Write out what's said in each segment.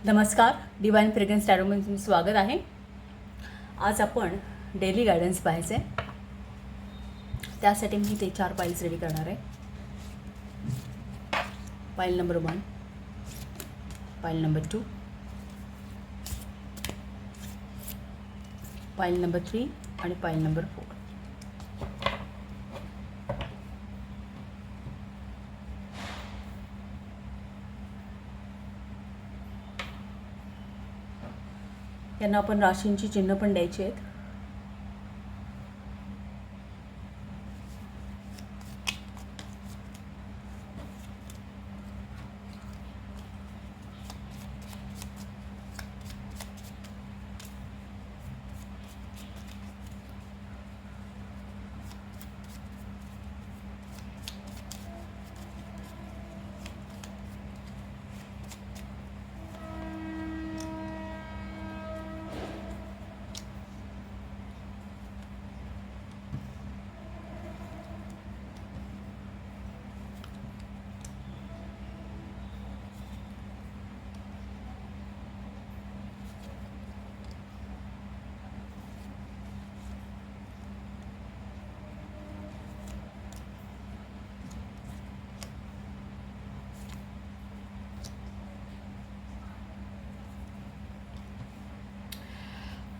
नमस्कार, divine fragrance टॅरोमध्ये तुमचं स्वागत आहे. आज आपण डेली गायडन्स पाहायचं आहे. त्यासाठी मी ते 4 पाइल्स रेडी करणार आहे. Pile number 1, pile number 2, pile number 3 आणि पाइल नंबर 4. यांना आपण राशींची चिन्ह पण द्यायची आहेत.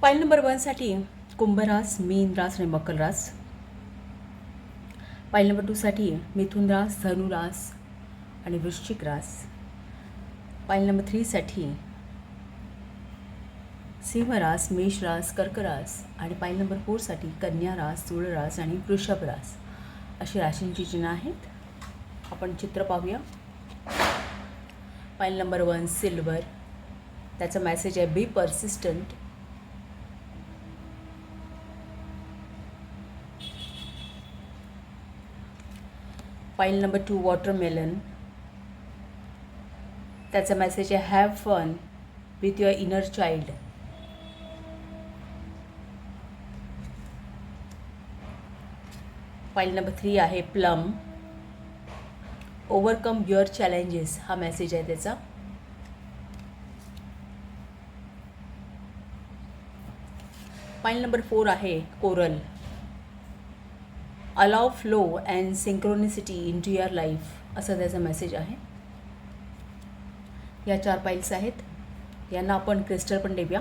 पाइल नंबर 1 साठी कुंभ रास, मीन रास आणि मकर रास. पाइल नंबर 2 साठी मिथुन रास, धनु रास आणि वृश्चिक रास. पाइल नंबर 3 साठी सिंह रास, मेष रास, कर्क रास आणि पाइल नंबर 4 साठी कन्या रास, तुळ रास आणि वृषभ रास अशी राशींची चिन्ह आहेत. आपण चित्र पाहूया. पाइल नंबर 1 सिल्वर, त्याचा मेसेज आहे be persistent. Pile number 2 watermelon, त्याचा मेसेज आहे have fun with your inner child. Pile number 3 आहे प्लम, ओव्हरकम युअर चॅलेंजेस हा मेसेज आहे त्याचा. पाइल नंबर 4 आहे coral, allow flow and synchronicity into your life असं त्याचा मेसेज आहे. या 4 पाइल्स आहेत. यांना आपण क्रिस्टल पण देऊया.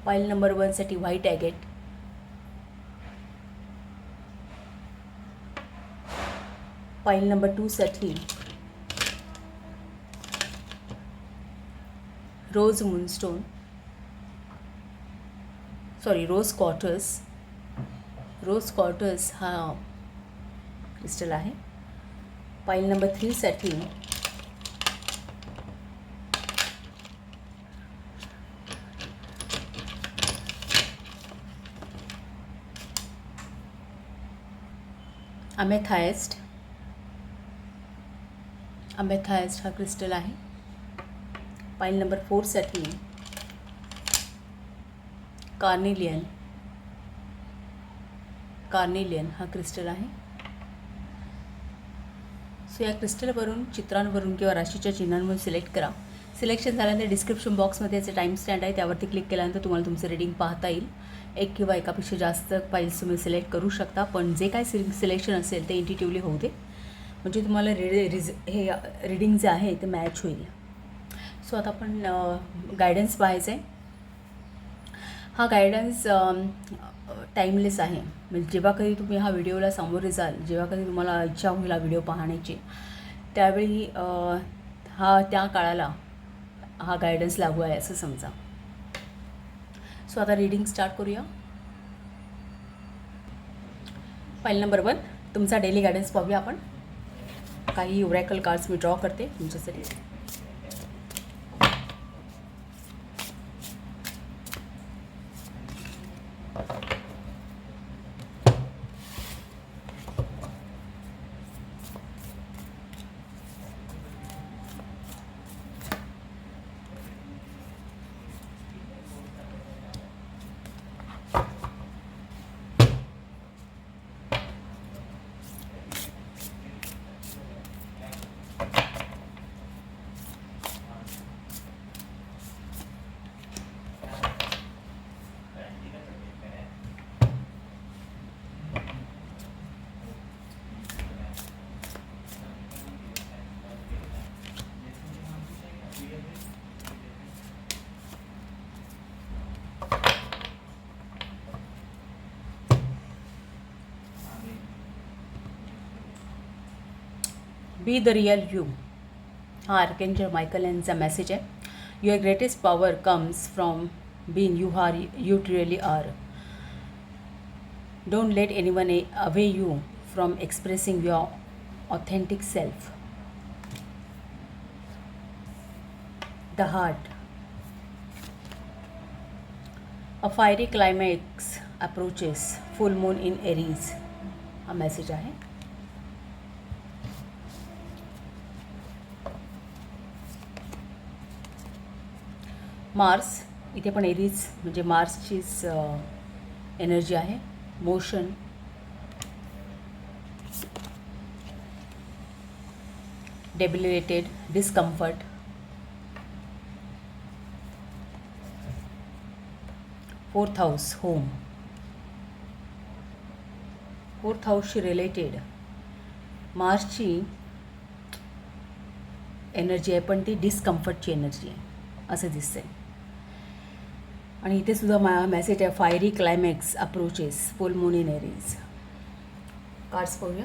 पाइल नंबर 1 साठी व्हाईट ॲगेट, पाइल नंबर 2 साठी रोज मूनस्टोन, रोज क्वार्टर्स हा क्रिस्टल आहे. पाइल नंबर 3 साठी अमेथाइस्ट हा क्रिस्टल आहे. पाइल नंबर 4 साठी कार्नेलियन हा क्रिस्टल आहे. सो या क्रिस्टलवरून, चित्रांवरून किंवा राशीच्या चिन्हांवरून सिलेक्ट करा. सिलेक्शन झाल्यानंतर डिस्क्रिप्शन बॉक्समध्ये याचे टाईम स्टँड आहे, त्यावरती क्लिक केल्यानंतर तुम्हाला तुमचं रीडिंग पाहता येईल. एक किंवा एकापेक्षा जास्त फाईल्स तुम्ही सिलेक्ट करू शकता, पण जे काय सिलेक्शन असेल ते इंटिट्यूवली होऊ दे, म्हणजे तुम्हाला हे रीडिंग जे आहे ते मॅच होईल. सो आता आपण गायडन्स पाहायचं आहे. हा गायडन्स टाईमलेस आहे. म्हणजे जेव्हा कधी तुम्ही हा व्हिडिओला सामोरे जाल, जेव्हा कधी तुम्हाला इच्छा होईल हा व्हिडिओ पाहण्याची, त्यावेळी त्या काळाला हा गायडन्स लागू आहे असं समजा. सो आता रीडिंग स्टार्ट करूया. पाइल नंबर 1 तुमचा डेली गायडन्स पाहूया आपण. काही ओरॅकल कार्ड्स मी ड्रॉ करते तुमच्यासाठी. बी द रिअल यू हा आर्केंजल मायकल यांचा मेसेज आहे. Your greatest power comes from being you really are. Don't let anyone away you from expressing your authentic self. The heart. A fiery climax approaches. Full moon in Aries हा message आहे. Mars. इथे पण Aries म्हणजे मार्सचीच energy आहे. Motion. Debilitated. Discomfort. Fourth house. Home. Fourth हाऊसशी related मार्सची energy आहे, पण ती डिस्कम्फर्टची एनर्जी आहे असं दिसतंय. आणि इथे सुद्धा मेसेज आहे fiery climax approaches. Full moon in Aries. Cards पाहूया.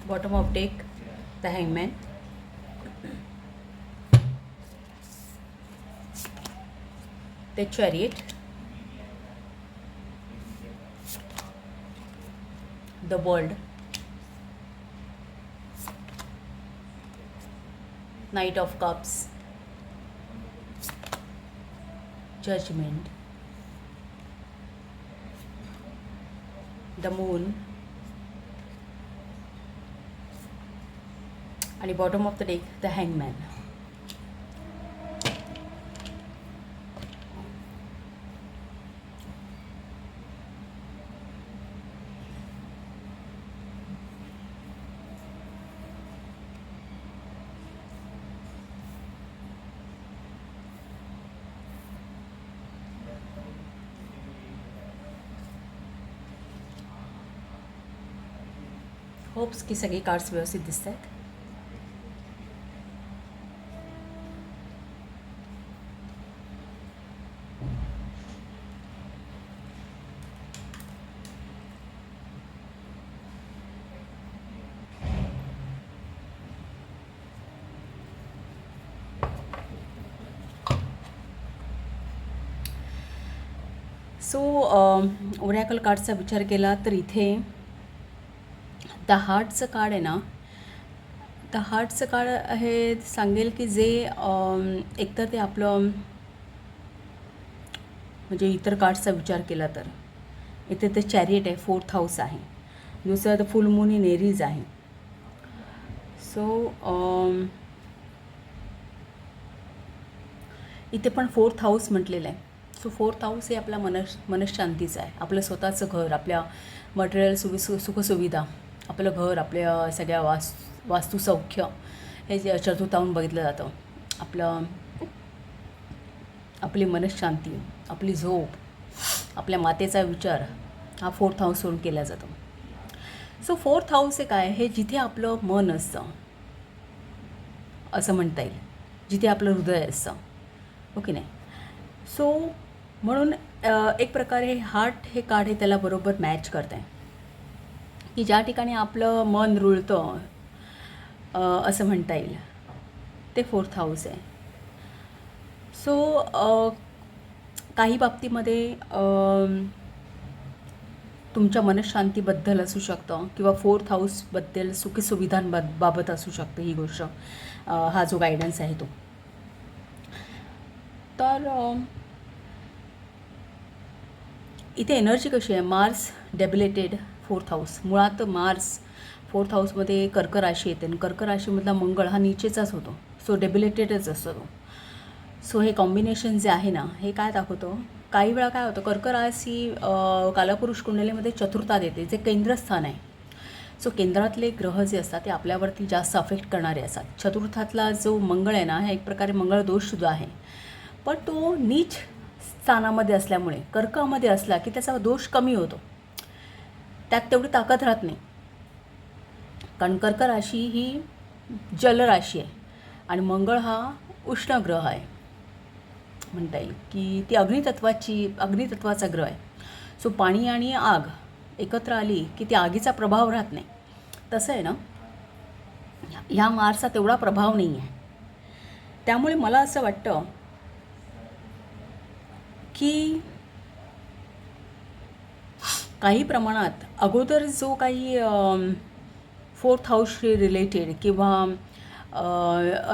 Bottom of deck, the Hangman. The Chariot. The World. Knight of Cups. Judgment. The Moon. आणि bottom of the deck the हँगमॅन. Hopes की सगळी कार्ड्स व्यवस्थित दिसत आहेत. So oracle कार्डचा विचार केला तर इथे द हार्टचं कार्ड आहे ना, द हार्टचं कार्ड हे सांगेल की जे एकतर ते आपलं म्हणजे इतर कार्ड्सचा विचार केला तर इथे ते चॅरियट आहे, फोर्थ हाऊस आहे. दुसरं तर फुल मून इन एरीज आहे. सो इथे पण फोर्थ हाऊस म्हटलेलं आहे. सो फोर्थ हाऊस हे आपला मनशांतीचं आहे. आपलं स्वतःचं घर, आपल्या मटेरियल सुखसुविधा, आपलं घर, आपल्या सगळ्या वास्तुसौख्य हे जे चतुर्थाहून बघितलं जातं. आपली मनशांती, आपली झोप, आपल्या मातेचा विचार हा फोर्थ हाऊसवरून केला जातो. सो फोर्थ हाऊस हे काय, हे जिथे आपलं मन असतं असं म्हणता येईल, जिथे आपलं हृदय असतं, ओके नाही. सो म्हणून एक प्रकारे हार्ट हे कार्ड हे त्याला बरोबर मॅच करतं आहे की ज्या ठिकाणी आपलं मन रुळतं असं म्हणता येईल, ते फोर्थ हाऊस आहे. सो काही बाबतीमध्ये तुमच्या मनशांतीबद्दल असू शकतं किंवा फोर्थ हाऊसबद्दल सुखसुविधांबाबत असू शकतं ही गोष्ट, हा जो गायडन्स आहे तो. तर इथे एनर्जी कशी आहे, मार्स डेबिलेटेड फोर्थ हाऊस. मुळात मार्स फोर्थ हाऊसमध्ये कर्क राशी येते आणि कर्क राशीमधला मंगळ हा नीचेचाच होतो. सो डेबिलेटेडच असतो तो. सो हे कॉम्बिनेशन जे आहे ना, हे काय दाखवतं, काही वेळा काय होतं, कर्क राशी कालपुरुष कुंडलीमध्ये चतुर्थात येते, जे केंद्रस्थान आहे. सो केंद्रातले ग्रह जे असतात ते आपल्यावरती जास्त अफेक्ट करणारे असतात. चतुर्थातला जो मंगळ आहे ना, हा एक प्रकारे मंगळ दोषसुद्धा आहे, पण तो नीच स्थानामध्ये असल्यामुळे कर्कामध्ये असला की त्याचा दोष कमी होतो, त्यात तेवढी ताकद राहत नाही. कारण कर्क राशी ही जलराशी आहे आणि मंगळ हा उष्ण ग्रह आहे, म्हणता येईल की ती अग्नितत्वाचा ग्रह आहे. सो पाणी आणि आग एकत्र आली की ती आगीचा प्रभाव राहत नाही. तसं आहे ना, ह्या मार्सचा तेवढा प्रभाव नाही आहे. त्यामुळे मला असं वाटतं की काही प्रमाणात अगोदर जो काही फोर्थ हाऊसशी रिलेटेड किंवा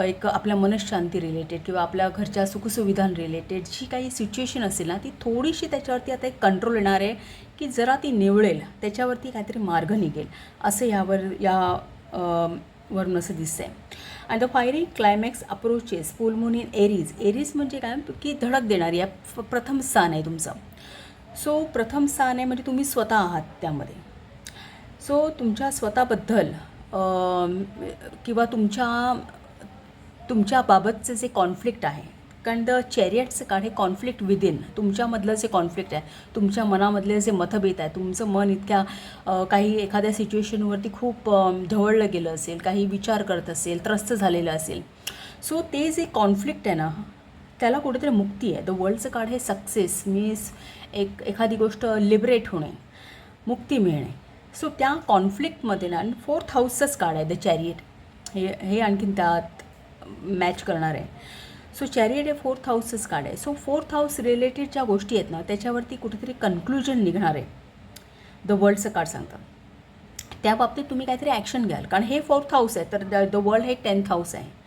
एक आपल्या मनशांती रिलेटेड किंवा आपल्या घरच्या सुखसुविधां रिलेटेड जी काही सिच्युएशन असेल ना, ती थोडीशी त्याच्यावरती आता एक कंट्रोल येणार आहे की जरा ती निवळेल, त्याच्यावरती काहीतरी मार्ग निघेल, असं वरून असं दिसतं आहे. And the firing climax approaches full moon in Aries म्हणजे काय की धडक देणारी या प्रथम स्थान आहे तुमचं. सो प्रथम स्थान आहे म्हणजे तुम्ही स्वतः आहात त्यामध्ये. सो तुमच्या स्वतःबद्दल किंवा तुमच्याबाबतचं जे कॉन्फ्लिक्ट आहे, कारण द चॅरियटचं कार्ड हे कॉन्फ्लिक्ट विदिन, तुमच्यामधलं जे कॉन्फ्लिक्ट आहे, तुमच्या मनामधले जे मतभेद आहे, तुमचं मन इतक्या काही एखाद्या सिच्युएशनवरती खूप ढवळलं गेलं असेल, काही विचार करत असेल, त्रस्त झालेलं असेल. सो ते जे कॉन्फ्लिक्ट आहे ना, त्याला कुठेतरी मुक्ती आहे. द वर्ल्डचं कार्ड हे सक्सेस मीन्स एखादी गोष्ट लिबरेट होणे, मुक्ती मिळणे. सो त्या कॉन्फ्लिक्टमध्ये ना, फोर्थ हाऊसचंच कार्ड आहे द चॅरियट, हे आणखीन त्यात मॅच करणार आहे. सो चॅरियट हे फोर्थ हाऊसचंच कार्ड आहे. सो फोर्थ हाऊस रिलेटेड ज्या गोष्टी आहेत ना, त्याच्यावरती कुठेतरी कन्क्लुजन निघणार आहे, द वर्ल्डचं कार्ड सांगतं. त्या बाबतीत तुम्ही काहीतरी ॲक्शन घ्याल, कारण हे फोर्थ हाऊस आहे, तर द वर्ल्ड हे 10th हाऊस आहे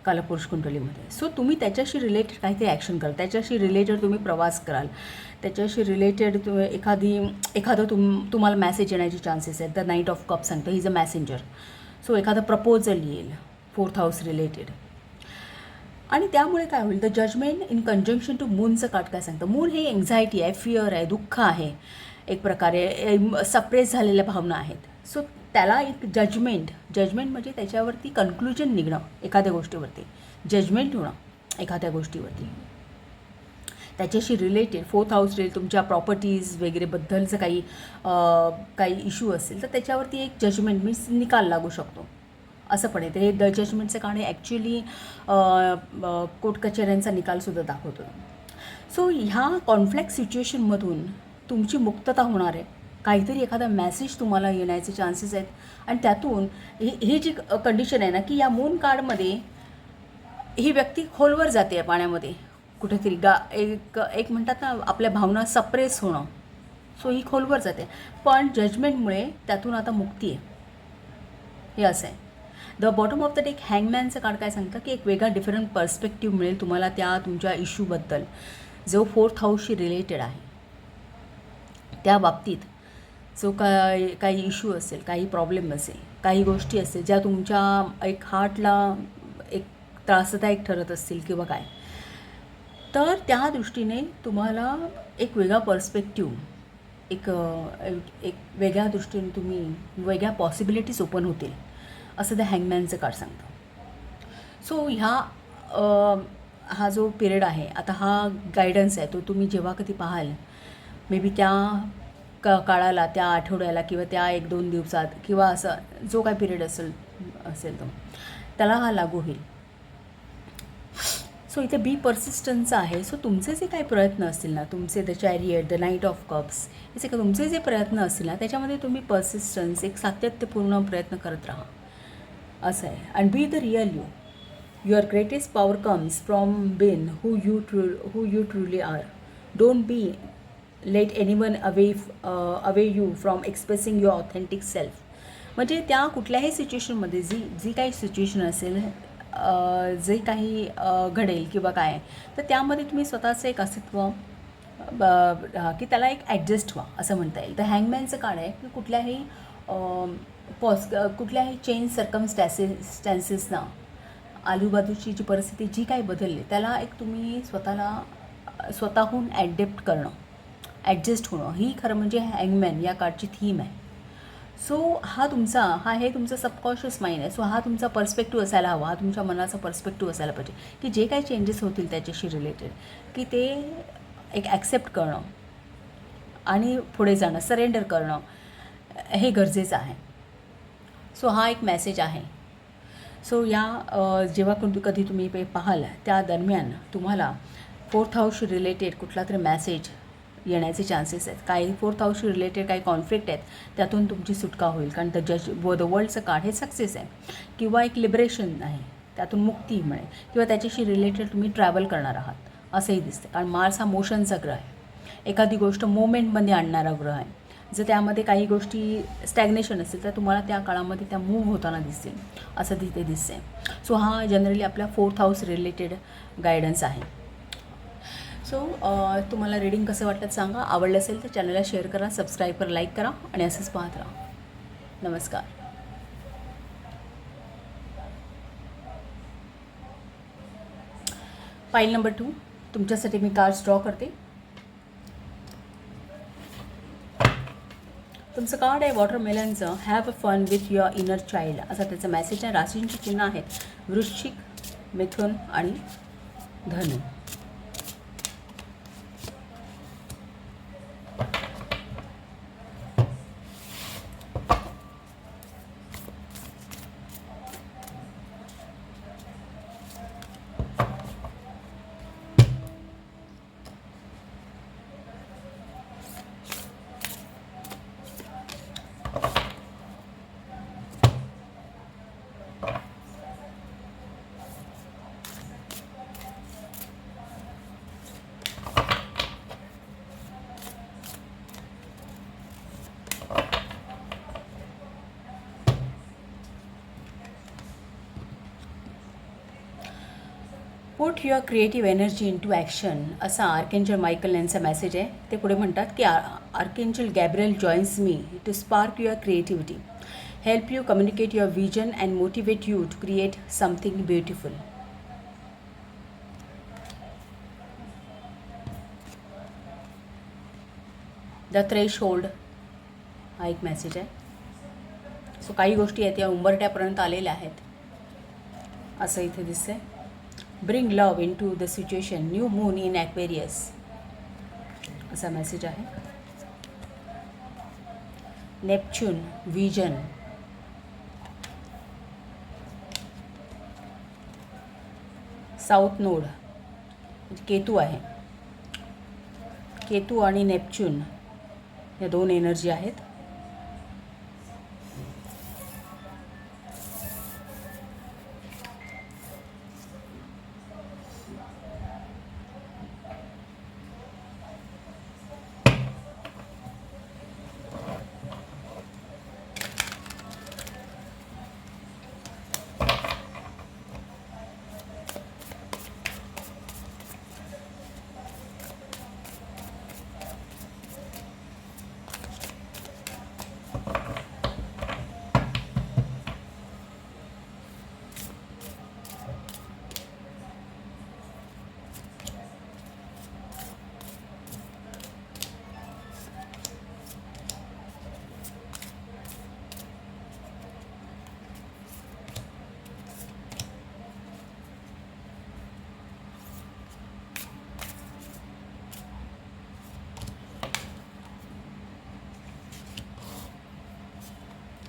कालपुरुष कुंडलीमध्ये. सो तुम्ही त्याच्याशी रिलेटेड काहीतरी ॲक्शन कराल, त्याच्याशी रिलेटेड तुम्ही प्रवास कराल, त्याच्याशी रिलेटेड तुम्हाला मेसेज येण्याचे चान्सेस आहेत. द नाईट ऑफ कप सांगतं, he is a messenger. So एखादं प्रपोजल येईल फोर्थ हाऊस रिलेटेड. आणि त्यामुळे काय होईल, the judgement in conjunction to मूनचं कार्ड काय सांगतं. मून हे एन्झायटी आहे, फिअर आहे, दुःख आहे, एक प्रकारे सप्रेस झालेल्या भावना आहेत. सो त्याला एक जजमेंट म्हणजे त्याच्यावरती कन्क्लुजन निघणं, एखाद्या गोष्टीवरती जजमेंट होणं, एखाद्या गोष्टीवरती त्याच्याशी रिलेटेड. फोर्थ हाऊस रिलेटेड तुमच्या प्रॉपर्टीज वगैरेबद्दलचं काही इश्यू असेल तर त्याच्यावरती एक जजमेंट मीन्स निकाल लागू शकतो, असं पण येते. हे द जजमेंटचं कारण ॲक्च्युली कोर्ट कचेऱ्यांचा निकालसुद्धा दाखवतो. सो ह्या कॉन्फ्लिक्ट सिच्युएशनमधून तुमची मुक्तता होणार आहे. काहीतरी एखादा मेसेज तुम्हाला येण्याचे चान्सेस आहेत. आणि त्यातून ही जी कंडिशन आहे ना, की या मून कार्डमध्ये ही व्यक्ती खोलवर जाते पाण्यामध्ये कुठेतरी एक म्हणतात ना, आपल्या भावना सप्रेस होणं. सो ही खोलवर जाते, पण जजमेंटमुळे त्यातून आता मुक्ती आहे, हे असं आहे. The bottom of the deck हँगमॅनचं कार्ड काय सांगतं की एक वेगळा डिफरंट पर्स्पेक्टिव्ह मिळेल तुम्हाला त्या तुमच्या इश्यूबद्दल जो फोर्थ हाऊसशी रिलेटेड आहे. त्या बाबतीत जो काही इश्यू असेल, काही प्रॉब्लेम असेल, काही गोष्टी असेल ज्या तुमच्या एक हार्टला एक त्रासदायक ठरत असतील किंवा काय, तर त्या दृष्टीने तुम्हाला एक वेगळा पर्स्पेक्टिव्ह, एक वेगळ्या दृष्टीने तुम्ही वेगळ्या पॉसिबिलिटीज ओपन होतील, असं द हँगमॅनचं कार्ड सांगतं. सो हा जो पिरियड आहे आता, हा गायडन्स आहे, तो तुम्ही जेव्हा कधी पाहाल मे बी त्या काळाला, त्या आठवड्याला किंवा त्या 1-2 दिवसात किंवा असं जो काय पिरियड असेल तो त्याला हा लागू होईल. सो इथे बी पर्सिस्टन्सचं आहे. सो तुमचे जे काही प्रयत्न असतील ना, तुमचे the chariot, the night of cups, हे जे तुमचे जे प्रयत्न असतील ना, त्याच्यामध्ये तुम्ही पर्सिस्टन्स, एक सातत्यपूर्ण प्रयत्न करत राहा, असं आहे. And be the real you. Your greatest power comes from being who you truly are. Don't be let anyone away you from expressing your authentic self. म्हणजे त्या कुठल्याही सिच्युएशनमध्ये जी काही सिच्युएशन असेल, जे काही घडेल किंवा काय, तर त्यामध्ये तुम्ही स्वतःचं एक अस्तित्व की त्याला एक ॲडजस्ट व्हा, असं म्हणता येईल. तर हँगमॅनचं कार्ड आहे की कुठल्याही चेंज सर्कमस्टॅन्सेसना आजूबाजूची जी परिस्थिती जी काही बदलली त्याला एक तुम्ही स्वतःहून ॲडेप्ट करणं, ॲडजस्ट होणं, ही खरं म्हणजे हँगमॅन या कार्डची थीम आहे. सो हे तुमचं सबकॉन्शियस माइंड आहे. सो हा तुमचा पर्स्पेक्टिव्ह असायला हवा, हा तुमच्या मनाचा पर्स्पेक्टिव्ह असायला पाहिजे की जे काही चेंजेस होतील त्याच्याशी रिलेटेड की ते एक ॲक्सेप्ट करणं आणि पुढे जाणं, सरेंडर करणं हे गरजेचं आहे. सो हा एक मेसेज आहे. सो जेव्हा कधी तुम्ही पाहाल त्या दरम्यान तुम्हाला 4th हाऊसशी रिलेटेड कुठला तरी मेसेज येण्याचे चान्सेस आहेत. काही 4th हाऊसशी रिलेटेड काही कॉन्फ्लिक्ट आहेत, त्यातून तुमची सुटका होईल. कारण द वर्ल्डचं कार्ड हे सक्सेस आहे किंवा एक लिबरेशन आहे, त्यातून मुक्ती मिळेल किंवा त्याच्याशी रिलेटेड तुम्ही ट्रॅव्हल करणार आहात असंही दिसतं. कारण मार्स हा मोशनचा ग्रह आहे, एखादी गोष्ट मोमेंटमध्ये आणणारा ग्रह आहे. जर त्यामध्ये काही गोष्टी स्टॅग्नेशन असेल तर तुम्हाला त्या काळामध्ये त्या मूव्ह होताना दिसतील असं तिथे दिसते. सो हा जनरली आपल्या 4th हाऊस रिलेटेड गायडन्स आहे. सो तुम्हाला रीडिंग कसं वाटतं सांगा. आवडलं असेल तर चॅनलला शेअर करा, सबस्क्राईब करा, लाईक करा आणि असंच पाहत राहा. नमस्कार. फाईल नंबर 2 तुमच्यासाठी मी कार्ड्स ड्रॉ करते. तुमचं कार्ड आहे वॉटरमेलनचं. Have a fun with your inner child असा त्याचं मेसेज आहे. राशींची चिन्ह आहेत वृश्चिक, मिथुन आणि धनु. Put your creative energy into action असा आर्केंजल मायकल यांचा मेसेज आहे. ते पुढे म्हणतात की archangel Gabriel joins me to spark your creativity, help you communicate your vision and motivate you to create something beautiful. The threshold हा एक message आहे. सो काही गोष्टी आहेत या उंबरट्यापर्यंत आलेल्या आहेत असं इथे दिसतंय. Bring love into the situation, new moon in Aquarius असा मेसेज आहे. Neptune vision, south node Ketu आहे. केतू आणि नेपच्यून या दोन एनर्जी आहेत.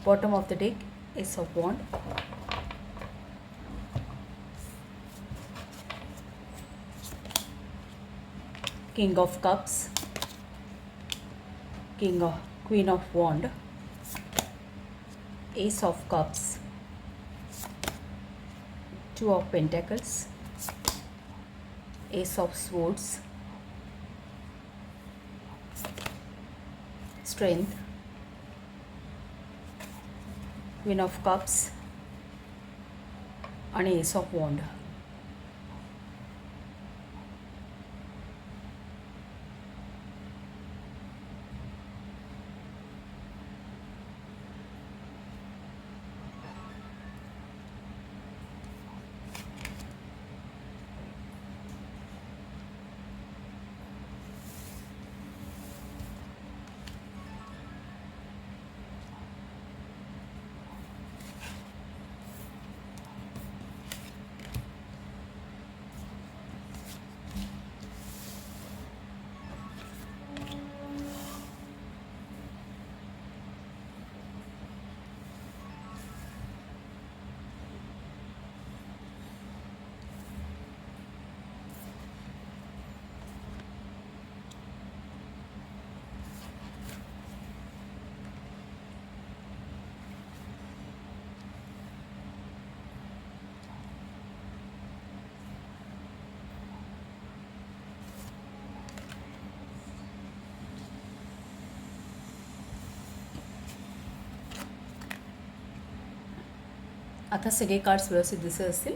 Bottom of the deck, Ace of Wands, King of Cups, Queen of Wands, Ace of Cups, Two of Pentacles, Ace of Swords, Strength, Queen of Cups आणि Ace of Wands. आता सगळे cards व्यवस्थित दिसत असतील.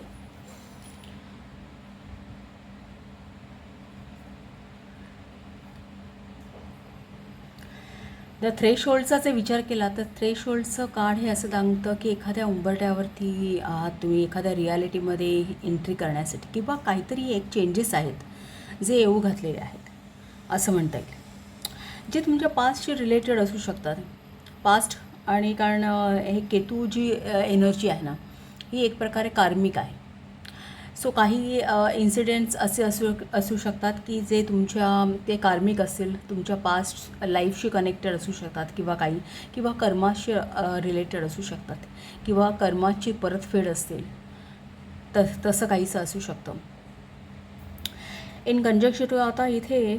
जर थ्रेशोल्डचा जर विचार केला तर थ्रेशोल्डचं कार्ड हे असं सांगतं की एखाद्या उंबरठ्यावरती आहात तुम्ही, एखाद्या रियालिटीमध्ये एंट्री करण्यासाठी किंवा काहीतरी एक चेंजेस आहेत जे येऊ घातलेले आहेत असं म्हणता येईल, जे तुमच्या पास्टशी रिलेटेड असू शकतात. पास्ट आणि कारण हे केतू जी एनर्जी आहे ना ही एक प्रकारे कार्मिक आहे. सो काही इन्सिडेंट्स असे असू शकतात की जे तुमच्या ते कार्मिक असतील, तुमच्या पास्ट लाईफशी कनेक्टेड असू शकतात किंवा कर्माशी रिलेटेड असू शकतात किंवा कर्माची परतफेड असतील, तसं काहीसं असू शकतं. इन कंजक्शन आता इथे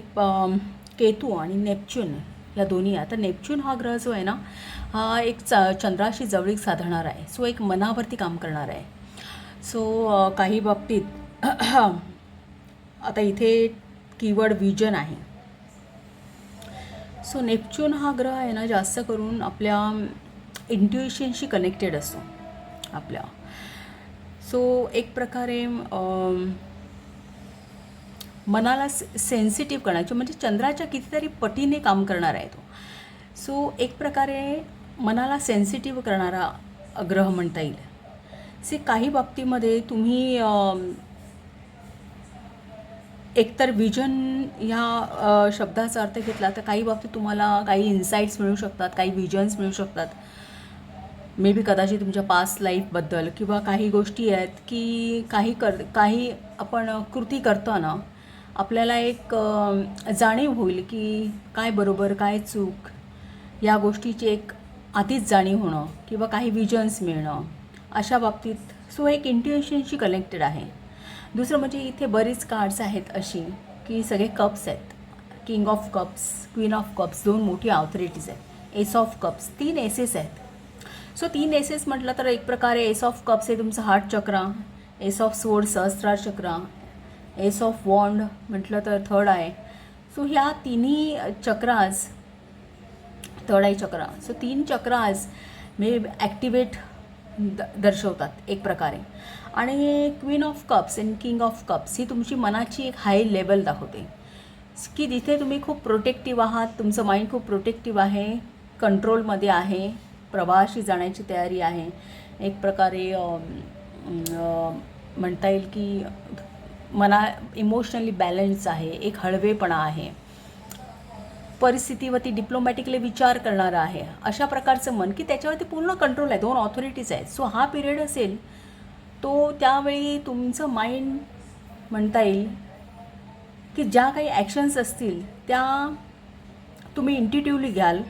केतू आणि नेपच्यून या दोन्ही. आता नेपच्यून हा ग्रह जो आहे ना हा एक चंद्राशी जवळीक साधणारा आहे. सो एक मनावरती काम करणार आहे. सो काही बाबतीत आता इथे कीवर्ड विजन आहे. सो नेपच्यून हा ग्रह आहे ना जास्त करून आपल्या इंट्युइशनशी कनेक्टेड असतो आपल्या. सो एक प्रकारे मनाला सेन्सिटिव्ह करण्याचे म्हणजे चंद्राच्या कितीतरी पटीने काम करणार आहे तो. सो एक प्रकारे मनाला सेन्सिटिव्ह करणारा ग्रह म्हणता येईल. काही बाबतीमध्ये तुम्ही एकतर विजन ह्या शब्दाचा अर्थ घेतला तर काही बाबतीत तुम्हाला काही इन्साईट्स मिळू शकतात, काही विजन्स मिळू शकतात. मे बी कदाचित तुमच्या पास्ट लाईफबद्दल किंवा काही गोष्टी आहेत की काही आपण कृती करताना आपल्याला एक जाणीव होईल की काय बरोबर काय चूक या गोष्टीची एक आधीच जाणीव होणं किंवा काही विजन्स मिळणं अशा बाबतीत. सो एक इंट्युइशनशी कनेक्टेड आहे. दुसरं म्हणजे इथे बरीच कार्ड्स आहेत अशी की सगळे कप्स आहेत. King of cups, queen of cups, दोन मोठी ऑथॉरिटीज आहेत. एस ऑफ कप्स, 3 एसेस आहेत. सो 3 एसेस म्हटलं तर एक प्रकारे एस ऑफ कप्स हे तुमचं हार्ट चक्रा, एस ऑफ सोड सहस्त्रार चक्रा, एस ऑफ वॉन्ड म्हटलं तर थर्ड आय. सो ह्या तिन्ही चक्रास, third eye chakra, so 3 chakras may activate दर्शवतात एक प्रकारे. आणि queen of cups and king of cups ही तुमची मनाची एक हाय लेवल दाखवते की जिथे तुम्ही खूप प्रोटेक्टिव्ह आहात, तुमचं माइंड खूप प्रोटेक्टिव्ह आहे, कंट्रोलमध्ये आहे, प्रवाहाशी जाण्याची तयारी आहे. एक प्रकारे म्हणता येईल की इमोशनली बॅलन्स आहे, एक हळवेपणा आहे, परिस्थितीवरती डिप्लोमॅटिकली विचार करणारा आहे, अशा प्रकारचं मन की त्याच्यावरती पूर्ण कंट्रोल आहे. 2 ऑथॉरिटीज आहेत. सो हा पिरियड असेल तो त्यावेळी तुमचं माइंड म्हणता येईल की ज्या काही ॲक्शन्स असतील त्या तुम्ही इंट्युटिव्हली घ्याल.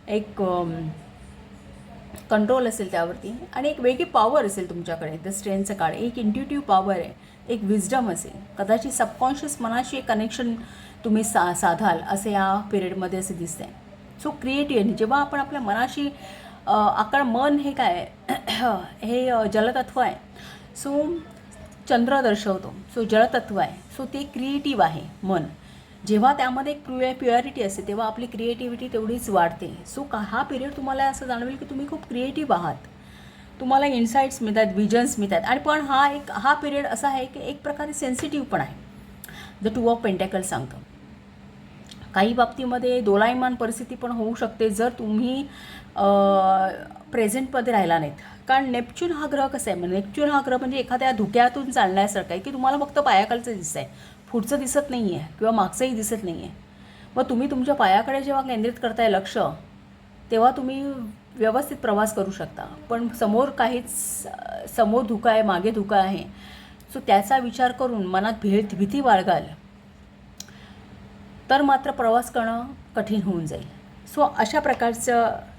एक कंट्रोल असेल त्यावरती आणि एक वेगळी पॉवर असेल तुमच्याकडे. द स्ट्रेंथचं काळ एक इंट्युटिव्ह पॉवर आहे, एक विजडम असेल, कदाचित सबकॉन्शियस मनाशी एक कनेक्शन तुम्ही साधाल असं या पिरियडमध्ये असं दिसतं आहे. सो क्रिएटिव्ह जेव्हा आपण आपल्या मनाशी मन हे काय हे जलतत्व आहे. सो चंद्र दर्शवतो. सो जलतत्व आहे. सो ते क्रिएटिव्ह आहे मन. जेव्हा त्यामध्ये एक प्युअरिटी असते तेव्हा आपली क्रिएटिव्हिटी तेवढीच वाढते. सो हा पिरियड तुम्हाला असं जाणवेल की तुम्ही खूप क्रिएटिव्ह आहात, तुम्हाला इन्साईट्स मिळतात, विजन्स मिळतात. आणि पण हा पिरियड असा आहे की एक प्रकारे सेन्सिटिव्ह पण आहे. द 2 ऑफ पेंटॅकल सांगतं. काही बाबतीमध्ये दोलायमान परिस्थिती पण होऊ शकते जर तुम्ही प्रेझेंटमध्ये राहिला नाहीत. कारण नेपच्यून हा ग्रह कसा आहे, नेपच्यून हा ग्रह म्हणजे एखाद्या धुक्यातून चालण्यासारखं आहे की तुम्हाला फक्त पायाखालचं दिसत आहे, पुढचं दिसत नाही आहे किंवा मागचंही दिसत नाही आहे. मग तुम्ही तुमच्या पायाकडे जेव्हा केंद्रित करताय लक्ष तेव्हा तुम्ही व्यवस्थित प्रवास करू शकता. पण समोर धुका आहे, मागे धुका आहे. सो त्याचा विचार करून मनात भीती बाळगाल तर मात्र प्रवास करणं कठीण होऊन जाईल. सो अशा प्रकारचं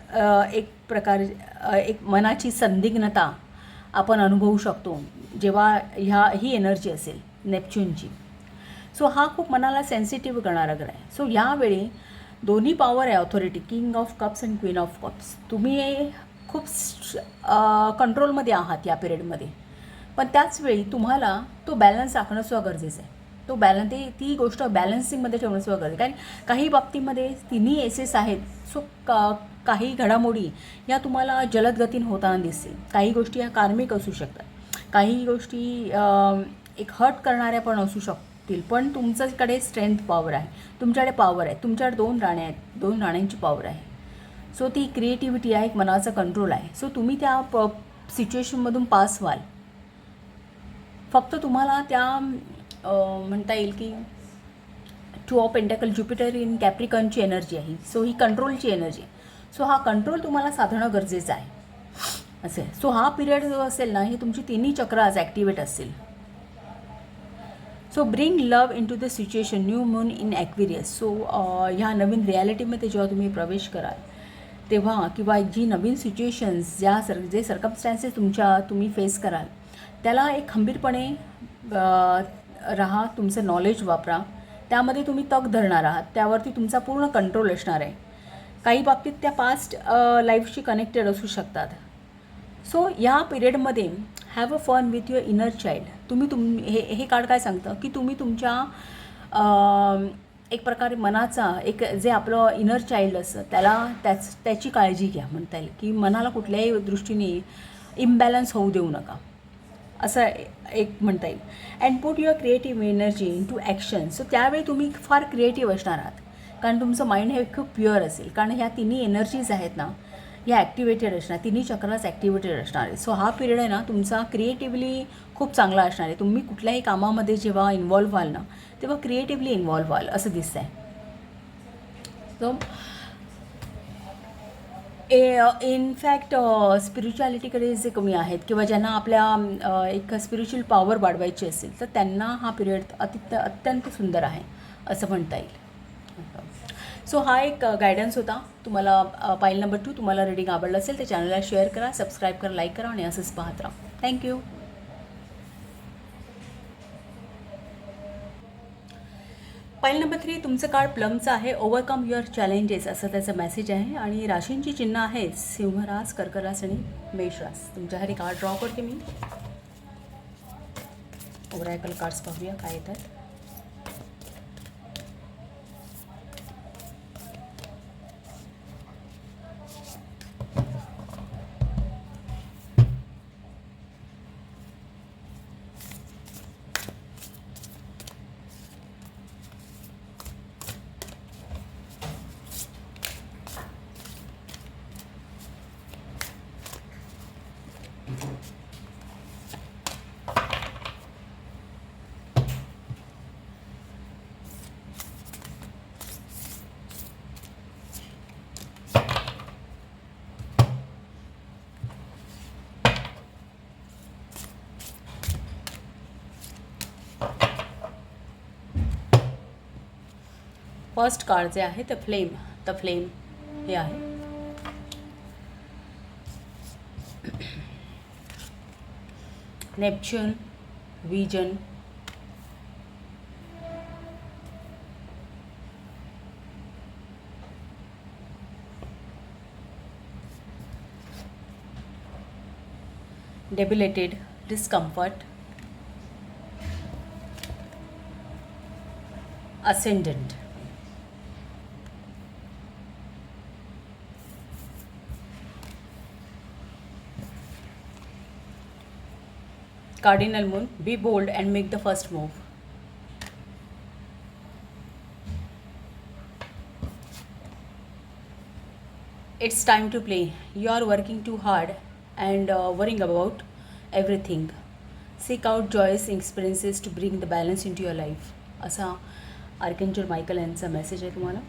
एक मनाची संदिग्धता आपण अनुभवू शकतो जेव्हा ही एनर्जी असेल नेपच्यूनची. सो हा खूप मनाला सेन्सिटिव्ह करणारा ग्रह आहे. सो यावेळी दोन्ही पॉवर आहे, authority, king of cups and queen of cups. तुम्ही खूप कंट्रोलमध्ये आहात या पिरियडमध्ये, पण त्याचवेळी तुम्हाला तो बॅलन्स राखणं सुद्धा गरजेचं आहे. तो ती गोष्ट बॅलन्सिंगमध्ये ठेवणं सुद्धा गरजेचं, कारण काही बाबतीमध्ये तिन्ही एसेस आहेत. सो काही घडामोडी या तुम्हाला जलद गतीने होताना दिसतील. काही गोष्टी या कार्मिक असू शकतात, काही गोष्टी एक हर्ट करणाऱ्या पण असू शकतील. पण तुमच्याकडे स्ट्रेंथ पॉवर आहे, तुमच्याकडे पॉवर आहे, तुमच्याकडे 2 राण्या आहेत, 2 राण्यांची पॉवर आहे. सो ती क्रिएटिव्हिटी आहे, एक मनाचा कंट्रोल आहे. सो तुम्ही त्या सिच्युएशनमधून पास व्हाल. फक्त तुम्हाला त्या म्हणता येईल की 2 ऑफ पेंटॅकल ज्युपिटर इन कॅप्रिकॉनची एनर्जी आहे. सो ही कंट्रोलची एनर्जी आहे. सो हा कंट्रोल तुम्हाला साधणं गरजेचं आहे असेल. सो हा पिरियड जो असेल ना, ही तुमची तिन्ही चक्र आज ॲक्टिवेट असतील. So bring love into the situation, new moon in Aquarius. So ह्या नवीन रिॲलिटीमध्ये जेव्हा तुम्ही प्रवेश कराल तेव्हा, किंवा जी नवीन सिच्युएशन्स जे सर्कमस्टॅन्सेस तुम्ही फेस कराल त्याला एक खंबीरपणे राहा, तुमचं नॉलेज वापरा, त्यामध्ये तुम्ही तग धरणार आहात, त्यावरती तुमचा पूर्ण कंट्रोल असणार आहे. काही बाबतीत त्या पास्ट लाईफशी कनेक्टेड असू शकतात. सो या पिरियडमध्ये have a fun with your inner child. हे कार्ड काय सांगतं की तुम्ही तुमच्या एक प्रकारे मनाचा जे आपलं इनर चाइल्ड असतं त्याची काळजी घ्या. म्हणता येईल की मनाला कुठल्याही दृष्टीने इम्बॅलन्स होऊ देऊ नका, असं एक म्हणता येईल. And put your creative energy into action. So त्यावेळी तुम्ही फार क्रिएटिव्ह असणार आहात, कारण तुमचं माइंड हे खूप प्युअर असेल, कारण ह्या तिन्ही एनर्जीज आहेत ना, ह्या ॲक्टिवेटेड असणार, तिन्ही चक्रास ॲक्टिवेटेड असणार आहे. सो हा पिरियड आहे ना तुमचा क्रिएटिव्हली खूप चांगला असणार आहे. तुम्ही कुठल्याही कामामध्ये जेव्हा इन्व्हॉल्व्ह व्हाल ना, तेव्हा क्रिएटिव्हली इन्व्हॉल्व्ह व्हाल असं दिसतं आहे. सो इनफॅक्ट स्पिरिच्युॲलिटीकडे जे कमी आहेत किंवा ज्यांना आपल्या एक स्पिरिच्युअल पॉवर वाढवायची असेल तर त्यांना हा पिरियड अत्यंत सुंदर आहे असं म्हणता येईल. सो हा एक गायडन्स होता. तुम्हाला पाईल नंबर 2 तुम्हाला रीडिंग आवडलं असेल तर चॅनलला शेअर करा, सबस्क्राईब करा, लाईक करा आणि असंच पाहत राहा. थँक्यू. पाईल नंबर 3 तुमचं कार्ड प्लमचं आहे. ओव्हरकम युअर चॅलेंजेस असं त्याचं मेसेज आहे. आणि राशींची चिन्ह आहेत सिंहरास, कर्करास आणि मेषरास. तुमच्यासाठी कार्ड ड्रॉ करते मी. ओरॅकल कार्ड्स पाहूया काय येतात. फर्स्ट कार्ड जे आहे द फ्लेम हे आहे. Neptune, vision, debilitated, discomfort, ascendant. Cardinal moon, be bold and make the first move. It's time to play. You are working too hard and worrying about everything. Seek out joyous experiences to bring the balance into your life. असा आर्कॅन्जल Michael यांचा message आहे तुम्हाला.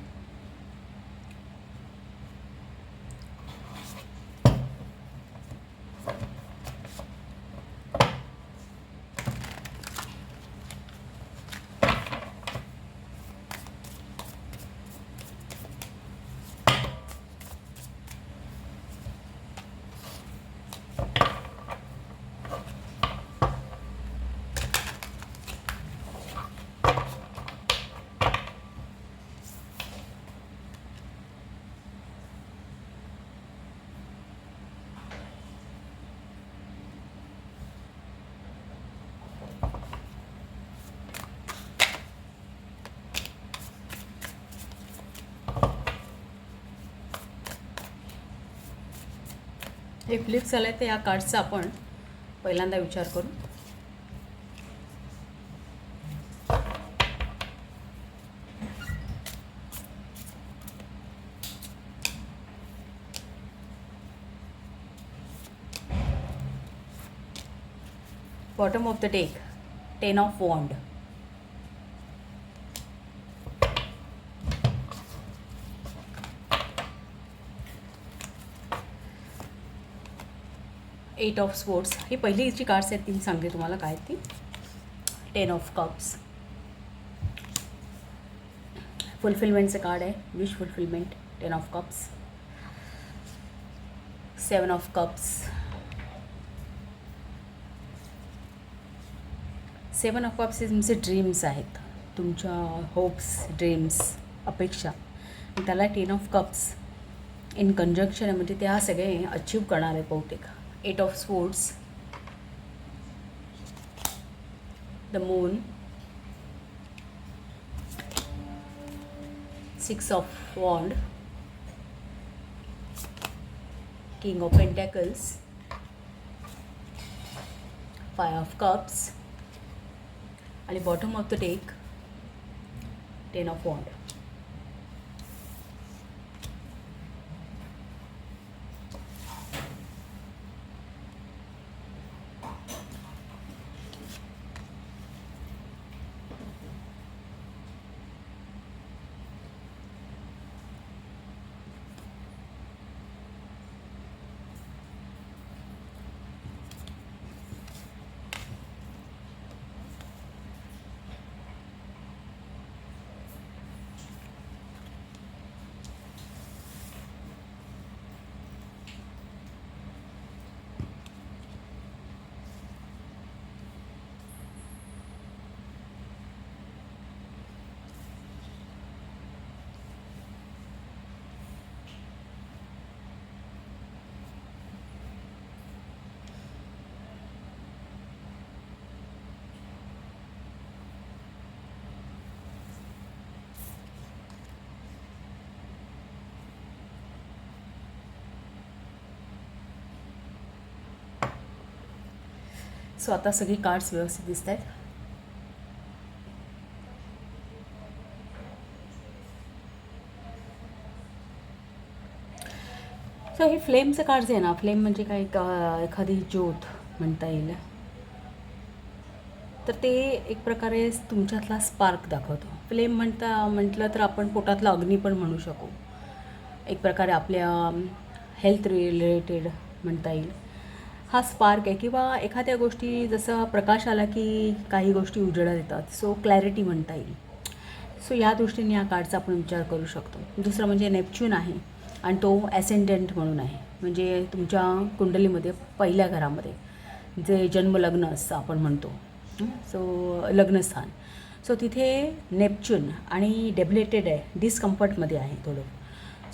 हे flip झालं आहे तर या कार्ड्सचा आपण पहिल्यांदा विचार करू. Bottom of the deck 10 of wand. Eight of sports. ही पहिली जी कार्ड्स आहेत ती मी सांगते तुम्हाला काय ती. 10 ऑफ कप्स फुलफिलमेंटचं कार्ड आहे. Wish fulfilment. 10 of cups. 7 of cups. 7 of cups हे तुमचे ड्रीम्स आहेत, तुमच्या होप्स, ड्रीम्स, अपेक्षा. त्याला 10 ऑफ कप्स इन कंजंक्शन आहे, म्हणजे ते हा सगळे अचीव करणार आहे बहुतेक. 8 of sports. The moon. 6 of wand. King of pentacles. 5 of cups. आणि bottom of the deck 10 of wand. So आता सगळी कार्ड्स व्यवस्थित दिसत आहेत. सो हे फ्लेमचं कार्ड्स आहे ना. फ्लेम म्हणजे काय, एखादी ज्योत म्हणता येईल. तर ते एक प्रकारे तुमच्यातला स्पार्क दाखवतो. फ्लेम म्हटलं तर आपण पोटातला अग्नी पण म्हणू शकू. एक प्रकारे आपल्या हेल्थ रिलेटेड म्हणता येईल. हा स्पार्क आहे. किंवा एखाद्या गोष्टी जसं प्रकाश आला की काही गोष्टी उजेडात येतात. सो क्लॅरिटी म्हणता येईल. सो या दृष्टीने या कार्डचा आपण विचार करू शकतो. दुसरं म्हणजे नेपच्यून आहे आणि तो ॲसेंडंट म्हणून आहे. म्हणजे तुमच्या कुंडलीमध्ये पहिल्या घरामध्ये जे जन्मलग्न असतं आपण म्हणतो. सो लग्नस्थान. सो तिथे नेपच्यून आणि डेबिलेटेड आहे, डिस्कम्फर्टमध्ये आहे थोडं.